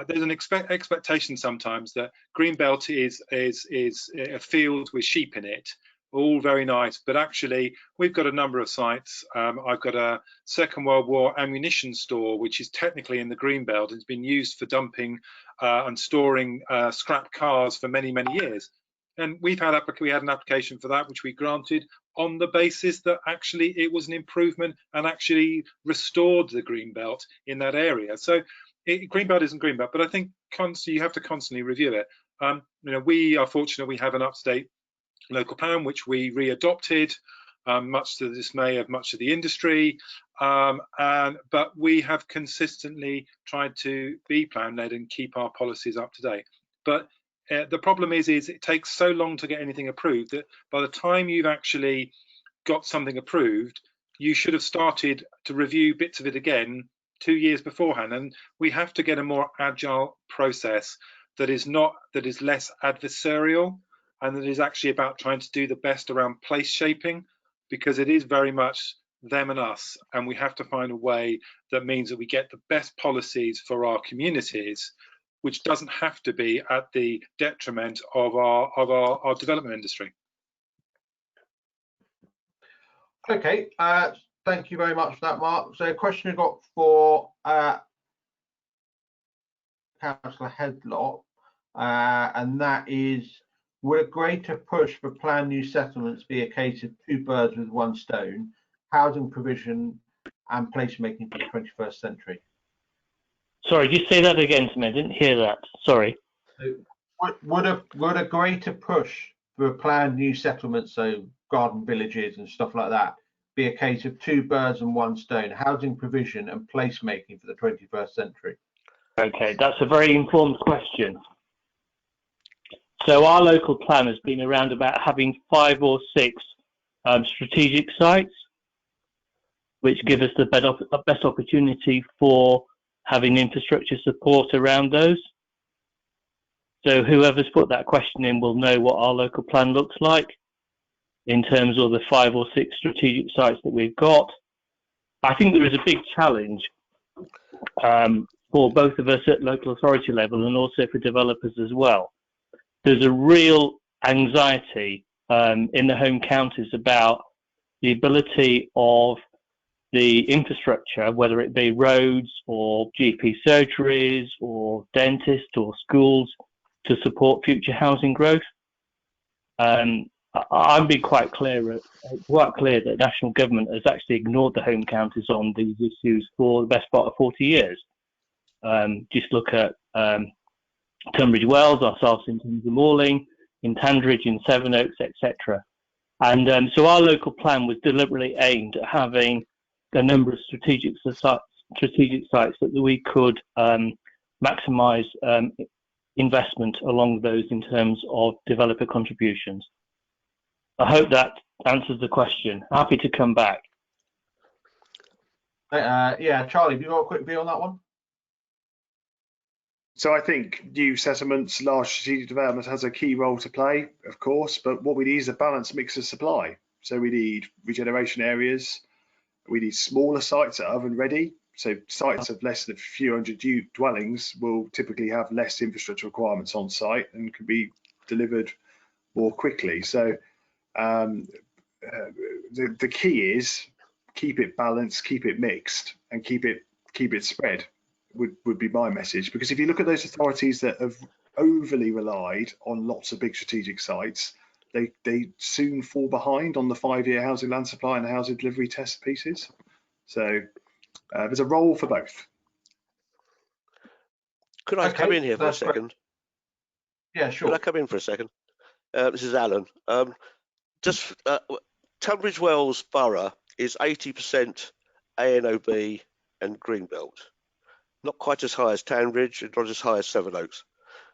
an expectation sometimes that Greenbelt is a field with sheep in it, all very nice, but actually we've got a number of sites. I've got a Second World War ammunition store, which is technically in the Greenbelt and has been used for dumping and storing scrap cars for many, many years. And we had an application for that, which we granted on the basis that actually it was an improvement and actually restored the Greenbelt in that area. So Greenbelt isn't Greenbelt, but I think you have to constantly review it. We are fortunate we have an up-to-date local plan, which we re-adopted, much to the dismay of much of the industry. But we have consistently tried to be plan-led and keep our policies up to date. But the problem is it takes so long to get anything approved that by the time you've actually got something approved, you should have started to review bits of it again 2 years beforehand. And we have to get a more agile process that is less adversarial and that is actually about trying to do the best around place shaping, because it is very much them and us, and we have to find a way that means that we get the best policies for our communities, which doesn't have to be at the detriment of our development industry. Okay, thank you very much for that, Mark. So a question we've got for Councillor Heslop, and that is, would a greater push for planned new settlements be a case of two birds with one stone, housing provision and placemaking for the 21st century? Sorry, just say that again to me. I didn't hear that. Sorry. Would a greater push for a planned new settlement, so garden villages and stuff like that, be a case of two birds and one stone, housing provision and placemaking for the 21st century? Okay, that's a very informed question. So our local plan has been around about having 5 or 6 strategic sites, which give us the best opportunity for having infrastructure support around those. So whoever's put that question in will know what our local plan looks like in terms of the 5 or 6 strategic sites that we've got. I think there is a big challenge for both of us at local authority level and also for developers as well. There's a real anxiety in the home counties about the ability of the infrastructure, whether it be roads or GP surgeries or dentists or schools, to support future housing growth. I've been quite clear that national government has actually ignored the home counties on these issues for the best part of 40 years. Just look at Tunbridge Wells, ourselves in terms of Malling, in Tonbridge, in Sevenoaks, etc. And so our local plan was deliberately aimed at having a number of strategic sites that we could maximise investment along those in terms of developer contributions. I hope that answers the question. Happy to come back. Yeah, Charlie, have you got a quick view on that one? So I think new settlements, large strategic development has a key role to play, of course, but what we need is a balanced mix of supply. So we need regeneration areas, we need smaller sites that are oven ready. So sites of less than a few hundred dwellings will typically have less infrastructure requirements on site and can be delivered more quickly. So the key is keep it balanced, keep it mixed, and keep it spread. Would be my message, because if you look at those authorities that have overly relied on lots of big strategic sites, they soon fall behind on the 5-year housing land supply and housing delivery test pieces. So there's a role for both. Could I come in here for a second? Yeah, sure. Could I come in for a second? This is Alan. Tunbridge Wells Borough is 80% ANOB and Greenbelt. Not quite as high as Tonbridge and not as high as Sevenoaks.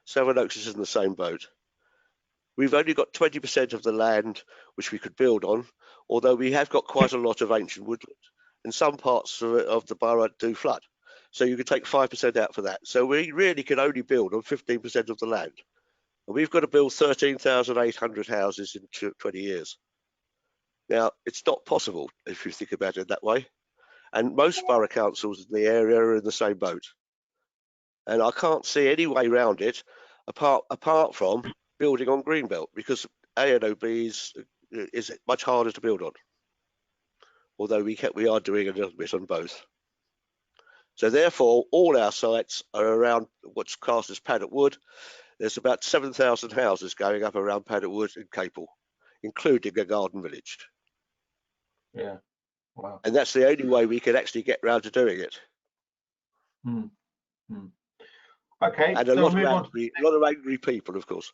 Sevenoaks is in the same boat. We've only got 20% of the land which we could build on, although we have got quite a lot of ancient woodland. And some parts of the borough do flood. So you could take 5% out for that. So we really can only build on 15% of the land. And we've got to build 13,800 houses in 20 years. Now, it's not possible if you think about it that way. And most borough councils in the area are in the same boat. And I can't see any way around it apart from building on Greenbelt, because ANOB is much harder to build on. Although we are doing a little bit on both. So therefore, all our sites are around what's classed as Paddock Wood. There's about 7,000 houses going up around Paddock Wood and Capel, including a garden village. Yeah. Wow. And that's the only way we can actually get round to doing it. Okay. And a lot of angry people, of course.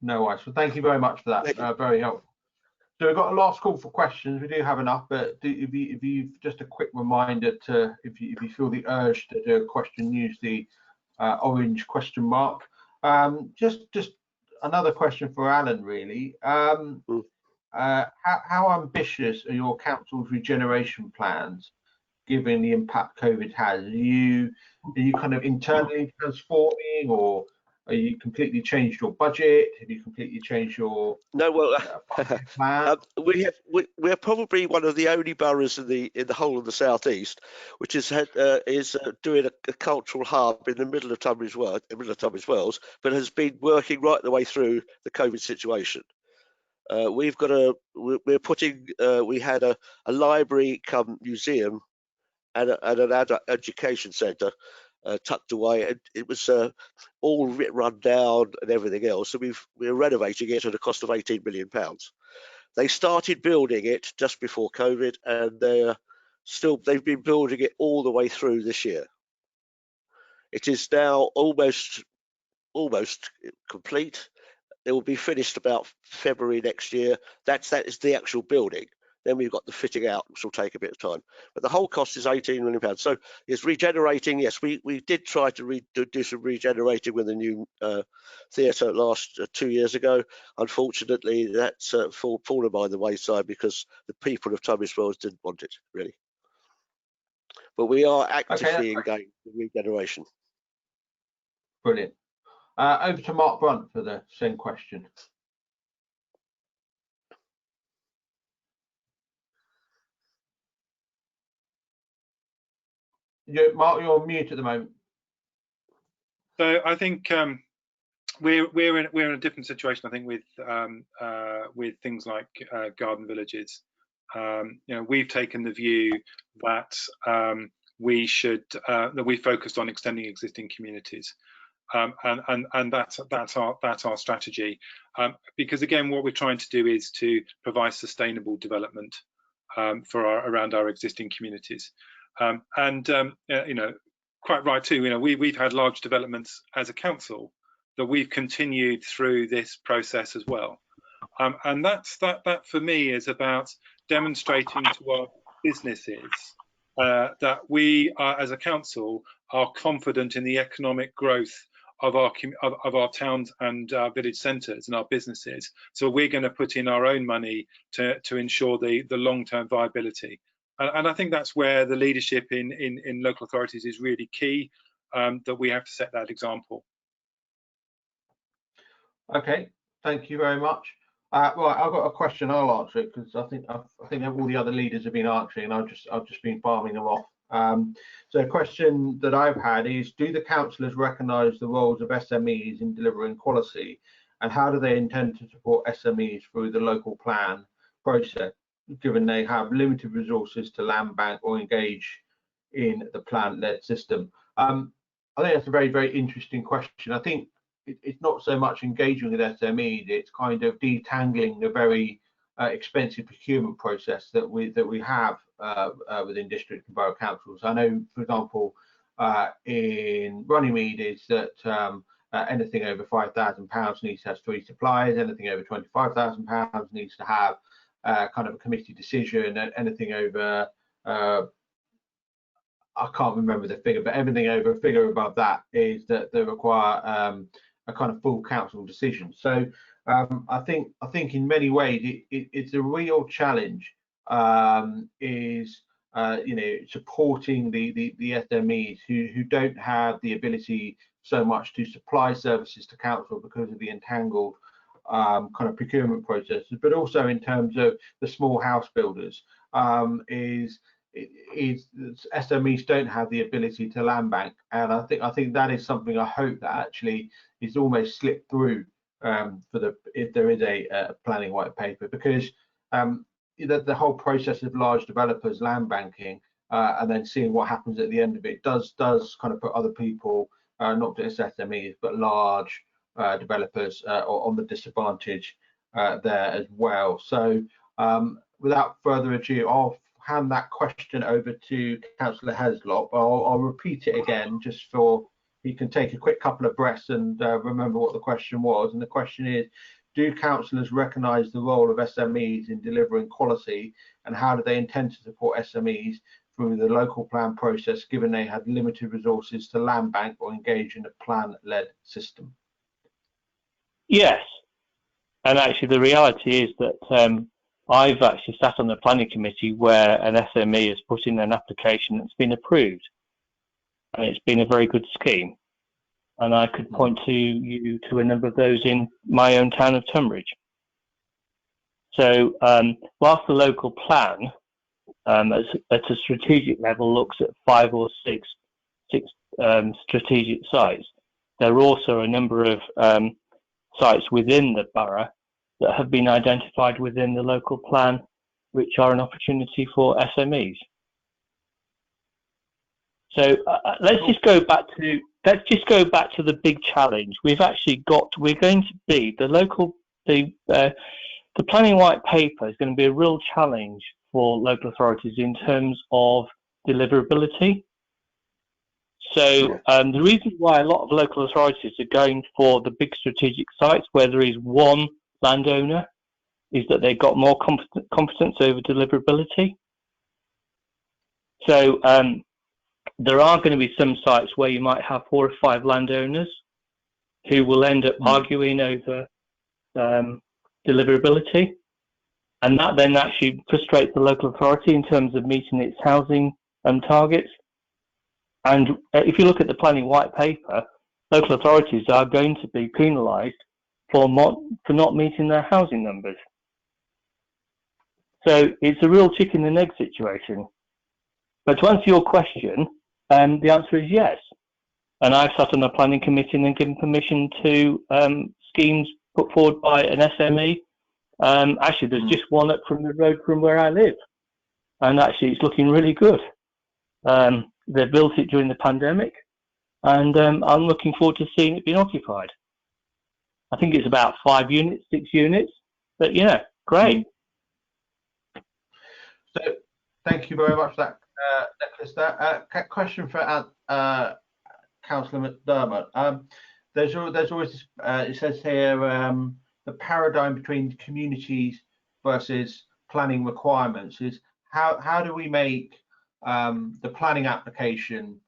No worries. Well, thank you very much for that. Very helpful. So we've got a last call for questions. We do have enough, but if you just a quick reminder to, if you feel the urge to do a question, use the orange question mark. Just another question for Alan, really. How ambitious are your council's regeneration plans, given the impact COVID has? Are you kind of internally transforming, or are you completely changed your budget? Have you completely changed your plan? We're probably one of the only boroughs in the whole of the southeast which is doing a cultural hub in the middle of Tunbridge Wells, but has been working right the way through the COVID situation. We had a library come museum and an adult education centre tucked away. It was all run down and everything else. So we're renovating it at a cost of £18 million. They started building it just before COVID, and they've been building it all the way through this year. It is now almost complete. It will be finished about February next year. That is the actual building. Then we've got the fitting out, which will take a bit of time. But the whole cost is £18 million. So it's regenerating. Yes, we did try to do some regenerating with the new theatre last 2 years ago. Unfortunately, that's fallen by the wayside because the people of Tunbridge Wells didn't want it, really. But we are actively engaged in regeneration. Brilliant. Over to Mark Brunt for the same question. Mark, you're on mute at the moment. So I think we're in a different situation. I think with things like garden villages. We've taken the view that we focused on extending existing communities. And that's our strategy, because again, what we're trying to do is to provide sustainable development around our existing communities, quite right too. We've had large developments as a council that we've continued through this process as well, and that for me is about demonstrating to our businesses that we are, as a council, are confident in the economic growth of our towns and our village centres and our businesses. So we're going to put in our own money to ensure the long-term viability. And I think that's where the leadership in local authorities is really key, that we have to set that example. Okay, thank you very much. Well, I've got a question. I'll answer it because I think all the other leaders have been answering, and I've just been farming them off. So a question that I've had is: do the councillors recognise the roles of SMEs in delivering quality, and how do they intend to support SMEs through the local plan process, given they have limited resources to land bank or engage in the plan-led system? I think that's a very, very interesting question. I think it's not so much engaging with SMEs, it's kind of detangling the very expensive procurement process that we have within district and borough councils. I know, for example, in Runnymede is that anything over £5,000 needs to have 3 suppliers, anything over £25,000 needs to have kind of a committee decision, and anything over I can't remember the figure, but everything over a figure above that is that they require a kind of full council decision. So I think in many ways it's a real challenge, is supporting the SMEs who don't have the ability so much to supply services to council because of the entangled kind of procurement processes, but also in terms of the small house builders, is SMEs don't have the ability to land bank, and I think that is something I hope that actually is almost slipped through if there is a planning white paper, because the whole process of large developers land banking and then seeing what happens at the end of it does kind of put other people, not just SMEs but large developers, on the disadvantage there as well. So without further ado, I'll hand that question over to Councillor Heslop. I'll repeat it again just for you can take a quick couple of breaths and remember what the question was. And the question is: do councillors recognise the role of SMEs in delivering quality, and how do they intend to support SMEs through the local plan process, given they had limited resources to land bank or engage in a plan-led system? Yes, and actually the reality is that I've actually sat on the planning committee where an SME has put in an application that's been approved, and it's been a very good scheme. And I could point you to a number of those in my own town of Tonbridge. So whilst the local plan at a strategic level looks at 5 or 6 strategic sites, there are also a number of sites within the borough that have been identified within the local plan, which are an opportunity for SMEs. So let's just go back to the big challenge. We're going to be the planning white paper is going to be a real challenge for local authorities in terms of deliverability. So the reason why a lot of local authorities are going for the big strategic sites where there is one landowner is that they've got more competence over deliverability. So there are going to be some sites where you might have 4 or 5 landowners who will end up arguing over deliverability, and that then actually frustrates the local authority in terms of meeting its housing targets. And if you look at the planning white paper, local authorities are going to be penalised for not meeting their housing numbers. So it's a real chicken and egg situation. But to answer your question, the answer is yes. And I've sat on a planning committee and given permission to schemes put forward by an SME. Actually, there's just one up from the road from where I live. And actually, it's looking really good. They built it during the pandemic. And I'm looking forward to seeing it being occupied. I think it's about 5 units, 6 units. But, you know, great. So, thank you very much for that, Nicolas. That question for Councillor McDermott. There's always this, it says here, the paradigm between communities versus planning requirements is how do we make the planning application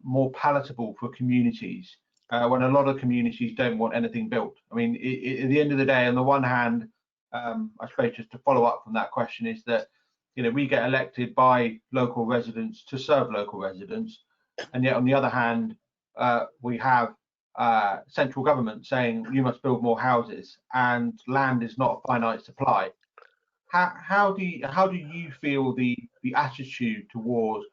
more palatable for communities when a lot of communities don't want anything built? I mean, at the end of the day, on the one hand, I suppose just to follow up from that question is that, you know, we get elected by local residents to serve local residents, and yet on the other hand, we have central government saying you must build more houses, and land is not a finite supply. How do you feel the attitude towards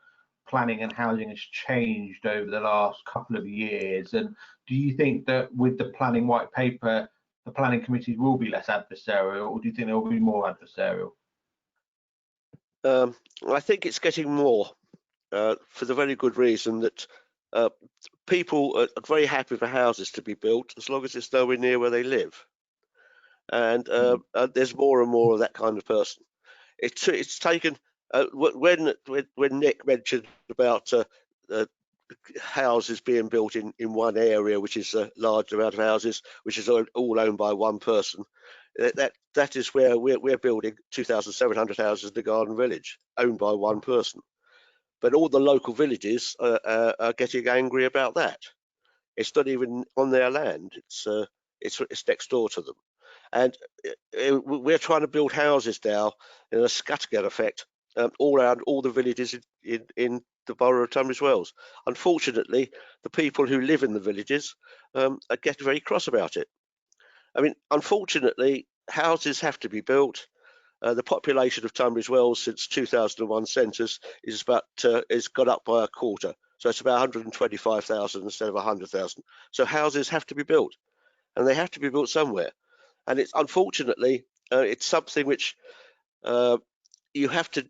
planning and housing has changed over the last couple of years? And do you think that with the planning white paper, the planning committees will be less adversarial, or do you think they will be more adversarial? I think it's getting more for the very good reason that people are very happy for houses to be built as long as it's nowhere near where they live. And there's more and more of that kind of person. It's taken when Nick mentioned about houses being built in one area, which is a large amount of houses, which is all owned by one person. That is where we're building 2,700 houses in the Garden Village, owned by one person. But all the local villages are getting angry about that. It's not even on their land. It's next door to them. And we're trying to build houses now in a scattergun effect all around all the villages in the borough of Tunbridge Wells. Unfortunately, the people who live in the villages are getting very cross about it. I mean, unfortunately, houses have to be built. The population of Tunbridge Wells since 2001 census is gone up by a quarter. So it's about 125,000 instead of 100,000. So houses have to be built, and they have to be built somewhere. And it's unfortunately, it's something which you have to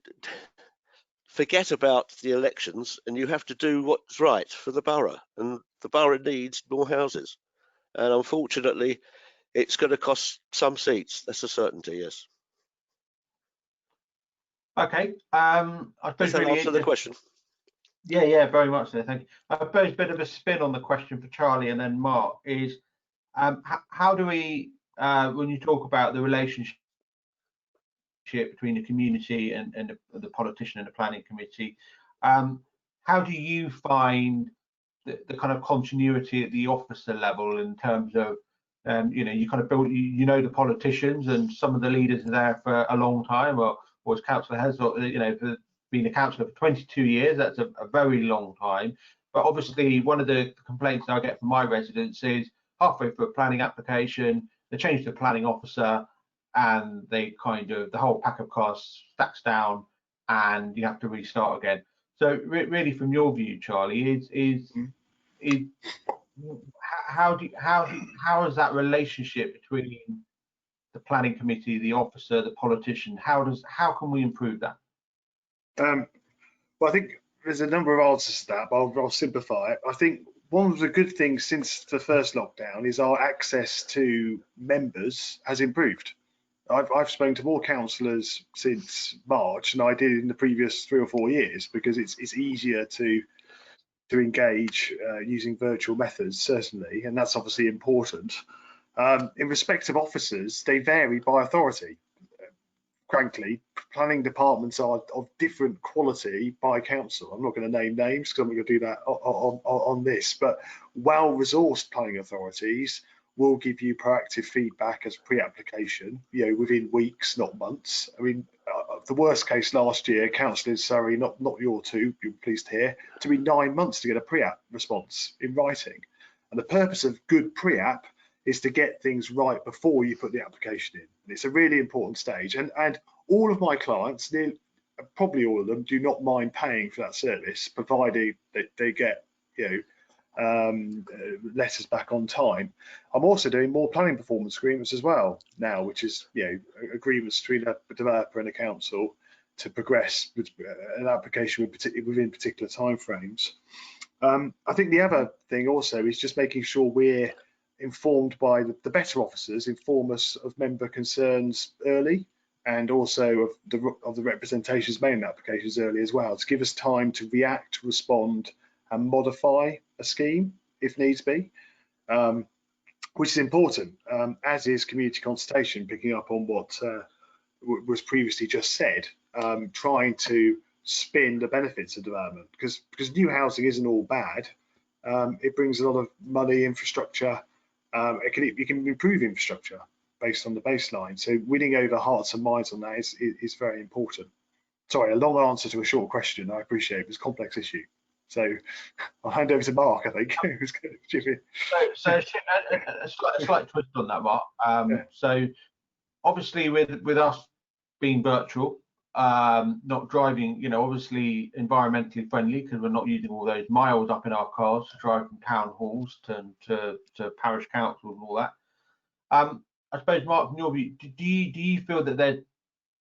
forget about the elections, and you have to do what's right for the borough. And the borough needs more houses. And unfortunately, it's going to cost some seats. That's a certainty, yes. Okay. I suppose does that answer the question? Yeah, very much so. Thank you. I suppose a bit of a spin on the question for Charlie and then Mark is, how do we, when you talk about the relationship between the community and the politician and the planning committee, how do you find the kind of continuity at the officer level in terms of, you know, you kind of build, you know, the politicians and some of the leaders are there for a long time, or as Councillor Heslop, you know, for being a councillor for 22 years, that's a very long time. But obviously, one of the complaints I get from my residents is halfway through a planning application, they change the planning officer, and they kind of, the whole pack of cards stacks down, and you have to restart again. So really, from your view, Charlie, how is that relationship between the planning committee, the officer, the politician? How can we improve that? Well, I think there's a number of answers to that, but I'll simplify it. I think one of the good things since the first lockdown is our access to members has improved. I've spoken to more councillors since March than I did in the previous 3 or 4 years, because it's easier to to engage using virtual methods, certainly, and that's obviously important. In respect of officers, they vary by authority. Frankly, planning departments are of different quality by council. I'm not going to name names because I'm not going to do that on this, but well-resourced planning authorities will give you proactive feedback as pre-application, within weeks, not months. I mean, the worst case last year, Council in Surrey, not your two, you're pleased to hear, to be 9 months to get a pre-app response in writing. And the purpose of good pre-app is to get things right before you put the application in. And it's a really important stage. And all of my clients, probably all of them, do not mind paying for that service, provided that they get, letters back on time. I'm also doing more planning performance agreements as well now, which is, agreements between a developer and a council to progress with an application within particular timeframes. I think the other thing also is just making sure we're informed by the better officers, inform us of member concerns early, and also of the representations made in applications early as well, to give us time to react, respond, and modify a scheme if needs be, which is important, as is community consultation, picking up on what was previously just said, trying to spin the benefits of development, because new housing isn't all bad. It brings a lot of money, infrastructure. You can improve infrastructure based on the baseline. So winning over hearts and minds on that is very important. Sorry, a long answer to a short question. I appreciate it. It's a complex issue. So I'll hand over to Mark, I think. Who's going to chip in. So a slight twist on that, Mark. So obviously with us being virtual, not driving, obviously environmentally friendly, because we're not using all those miles up in our cars to drive from town halls to parish councils and all that. I suppose, Mark, in your view, do you feel that there's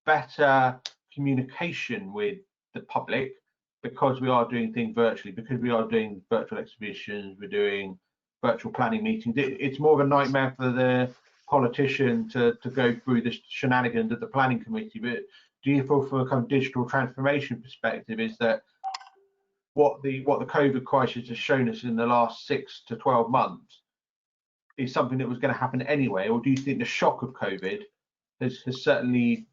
better communication with the public because we are doing things virtually, because we are doing virtual exhibitions, we're doing virtual planning meetings? It's more of a nightmare for the politician to go through the shenanigans of the planning committee. But do you feel, from a kind of digital transformation perspective, is that what the COVID crisis has shown us in the last 6 to 12 months is something that was going to happen anyway? Or do you think the shock of COVID has certainly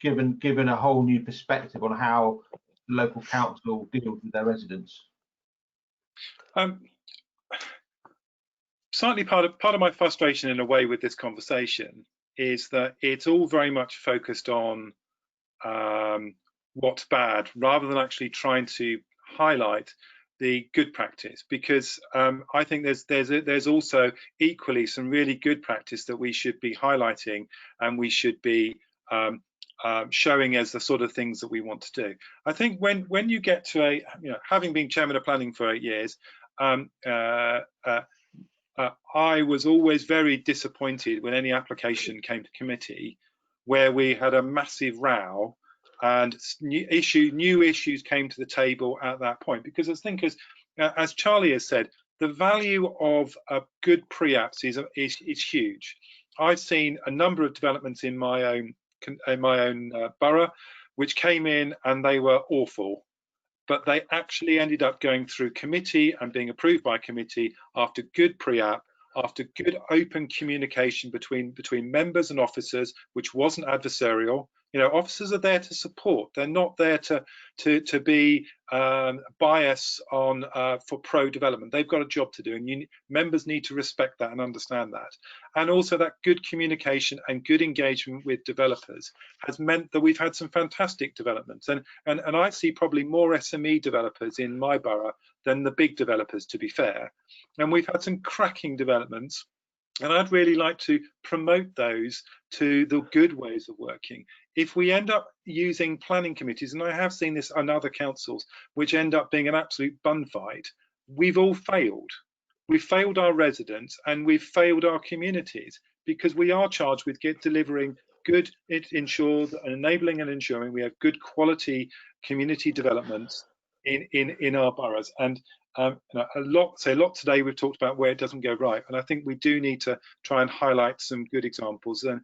given a whole new perspective on how the local council deals with their residents? Slightly part of my frustration in a way with this conversation is that it's all very much focused on what's bad, rather than actually trying to highlight the good practice, because I think there's also equally some really good practice that we should be highlighting, and we should be showing as the sort of things that we want to do. I think when you get to having been chairman of planning for 8 years, I was always very disappointed when any application came to committee where we had a massive row and new issues came to the table at that point. Because I think, as Charlie has said, the value of good pre-apps is huge. I've seen a number of developments in my own borough which came in and they were awful, but they actually ended up going through committee and being approved by committee after good pre-app, after good open communication between members and officers, which wasn't adversarial. Officers are there to support. They're not there to be biased on for pro development. They've got a job to do, and members need to respect that and understand that. And also that good communication and good engagement with developers has meant that we've had some fantastic developments. And I see probably more SME developers in my borough than the big developers, to be fair. And we've had some cracking developments. And I'd really like to promote those to the good ways of working. If we end up using planning committees, and I have seen this on other councils, which end up being an absolute bun fight, we've all failed. We've failed our residents and we've failed our communities, because we are charged with delivering good, enabling and ensuring we have good quality community developments in our boroughs. And a lot today we've talked about where it doesn't go right, and I think we do need to try and highlight some good examples. And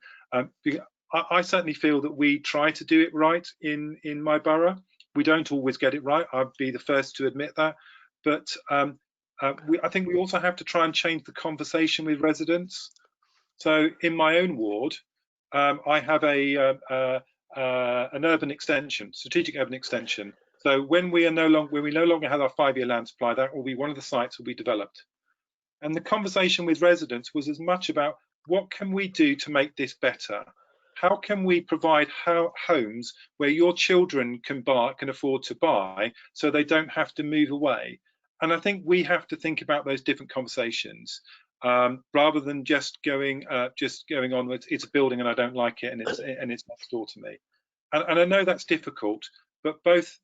I certainly feel that we try to do it right in my borough. We don't always get it right, I'd be the first to admit that, but I think we also have to try and change the conversation with residents. So in my own ward, I have an urban extension, strategic urban extension. So when we no longer have our 5-year land supply, that will be one of the sites will be developed. And the conversation with residents was as much about what can we do to make this better? How can we provide homes where your children can afford to buy, so they don't have to move away? And I think we have to think about those different conversations, rather than just going on with it's a building and I don't like it and it's next door to me. And I know that's difficult, but both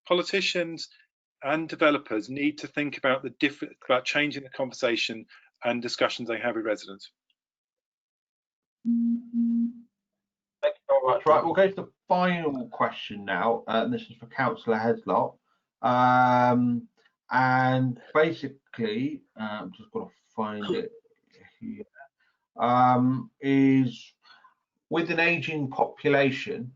politicians and developers need to think about about changing the conversation and discussions they have with residents. Thank you very much. Right, we'll go to the final question now, and this is for Councillor Heslop. And basically, I'm just going to find it here. Is with an ageing population,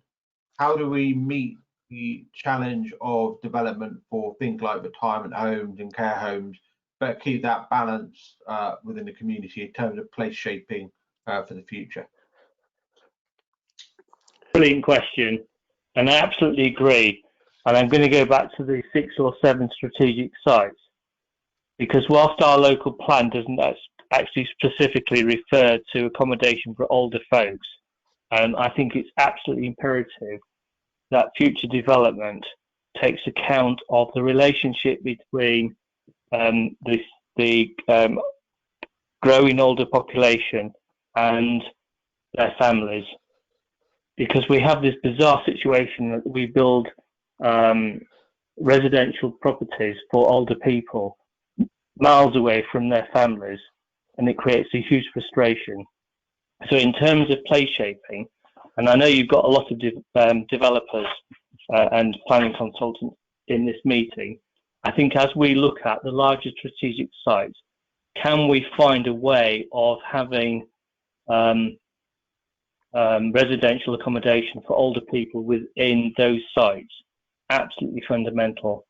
how do we meet the challenge of development for things like retirement homes and care homes, but keep that balance within the community in terms of place shaping for the future? Brilliant question, and I absolutely agree. And I'm going to go back to the 6 or 7 strategic sites, because whilst our local plan doesn't actually specifically refer to accommodation for older folks, I think it's absolutely imperative that future development takes account of the relationship between the growing older population and their families. Because we have this bizarre situation that we build residential properties for older people miles away from their families, and it creates a huge frustration. So in terms of place shaping, and I know you've got a lot of developers and planning consultants in this meeting, I think as we look at the larger strategic sites, can we find a way of having residential accommodation for older people within those sites? Absolutely fundamental.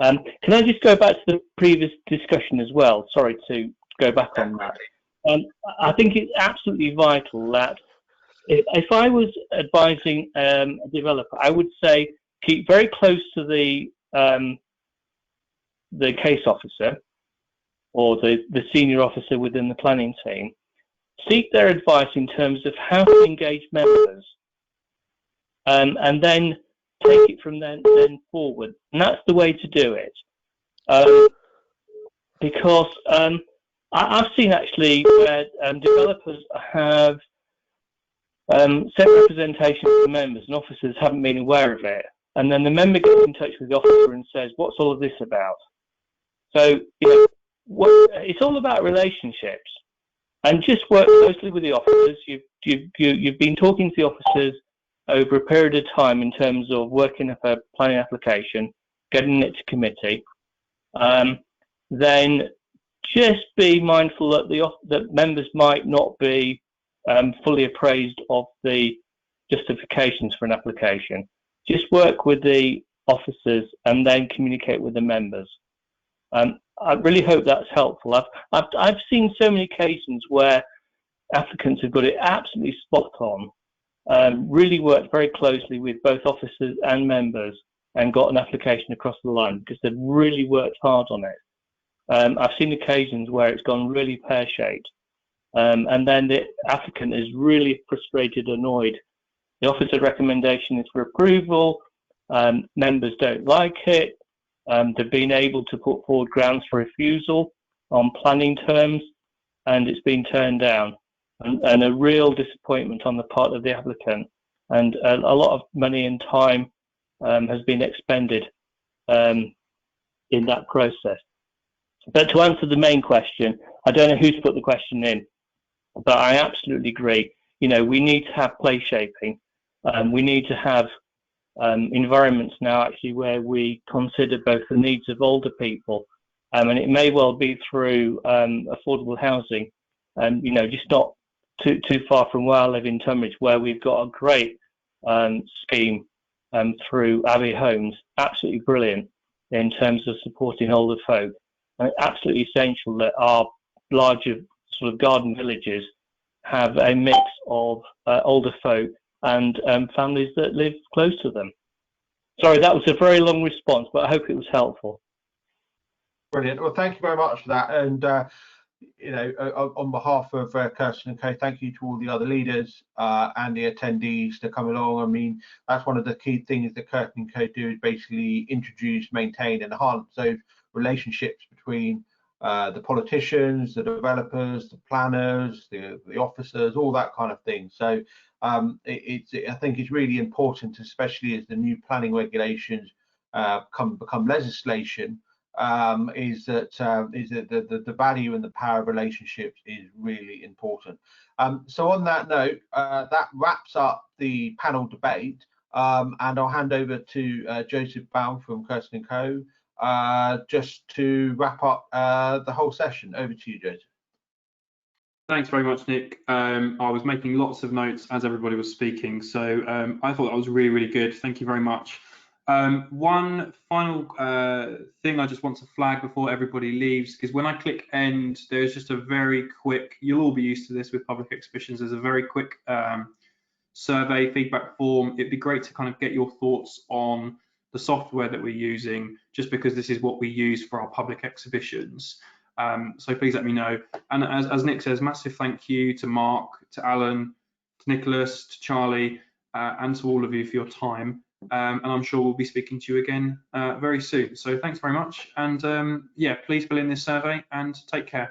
Can I just go back to the previous discussion as well? Sorry to go back on that. I think it's absolutely vital that if I was advising a developer, I would say keep very close to the case officer or the senior officer within the planning team. Seek their advice in terms of how to engage members, and then take it from then forward. And that's the way to do it. Because I've seen actually where developers have sent representation to members and officers haven't been aware of it. And then the member gets in touch with the officer and says, what's all of this about? So, you know, it's all about relationships. And just work closely with the officers. You've been talking to the officers over a period of time in terms of working up a planning application, getting it to committee. Then just be mindful that members might not be fully appraised of the justifications for an application. Just work with the officers and then communicate with the members. I really hope that's helpful. I've seen so many occasions where applicants have got it absolutely spot on, really worked very closely with both officers and members and got an application across the line because they've really worked hard on it. I've seen occasions where it's gone really pear-shaped, and then the applicant is really frustrated, annoyed. The officer's recommendation is for approval, members don't like it, they've been able to put forward grounds for refusal on planning terms, and it's been turned down, and a real disappointment on the part of the applicant, and a lot of money and time has been expended in that process. But to answer the main question, I don't know who's put the question in, but I absolutely agree. You know, we need to have place shaping. We need to have environments now actually where we consider both the needs of older people, and it may well be through affordable housing, you know, just not too far from where I live in Tonbridge, where we've got a great scheme through Abbey Homes, absolutely brilliant, in terms of supporting older folk. And it's absolutely essential that our larger sort of garden villages have a mix of older folk and families that live close to them. Sorry, that was a very long response, but I hope it was helpful. Brilliant. Well, thank you very much for that. And on behalf of Curtin&Co, thank you to all the other leaders and the attendees to come along. I mean, that's one of the key things that Curtin&Co do, is basically introduce, maintain, and enhance those relationships between the politicians, the developers, the planners, the officers, all that kind of thing. So I think it's really important, especially as the new planning regulations become legislation, is that the value and the power of relationships is really important. So on that note, that wraps up the panel debate, and I'll hand over to Joseph Baum from Curtin&Co just to wrap up the whole session. Over to you, Joseph. Thanks very much, Nick. I was making lots of notes as everybody was speaking, so I thought that was really, really good. Thank you very much. One final thing I just want to flag before everybody leaves is when I click end, there's just a very quick, you'll all be used to this with public exhibitions, there's a very quick survey feedback form. It'd be great to kind of get your thoughts on the software that we're using, just because this is what we use for our public exhibitions. So please let me know. And as Nick says, massive thank you to Mark, to Alan, to Nicholas, to Charlie, and to all of you for your time. And I'm sure we'll be speaking to you again very soon. So thanks very much. And yeah, please fill in this survey and take care.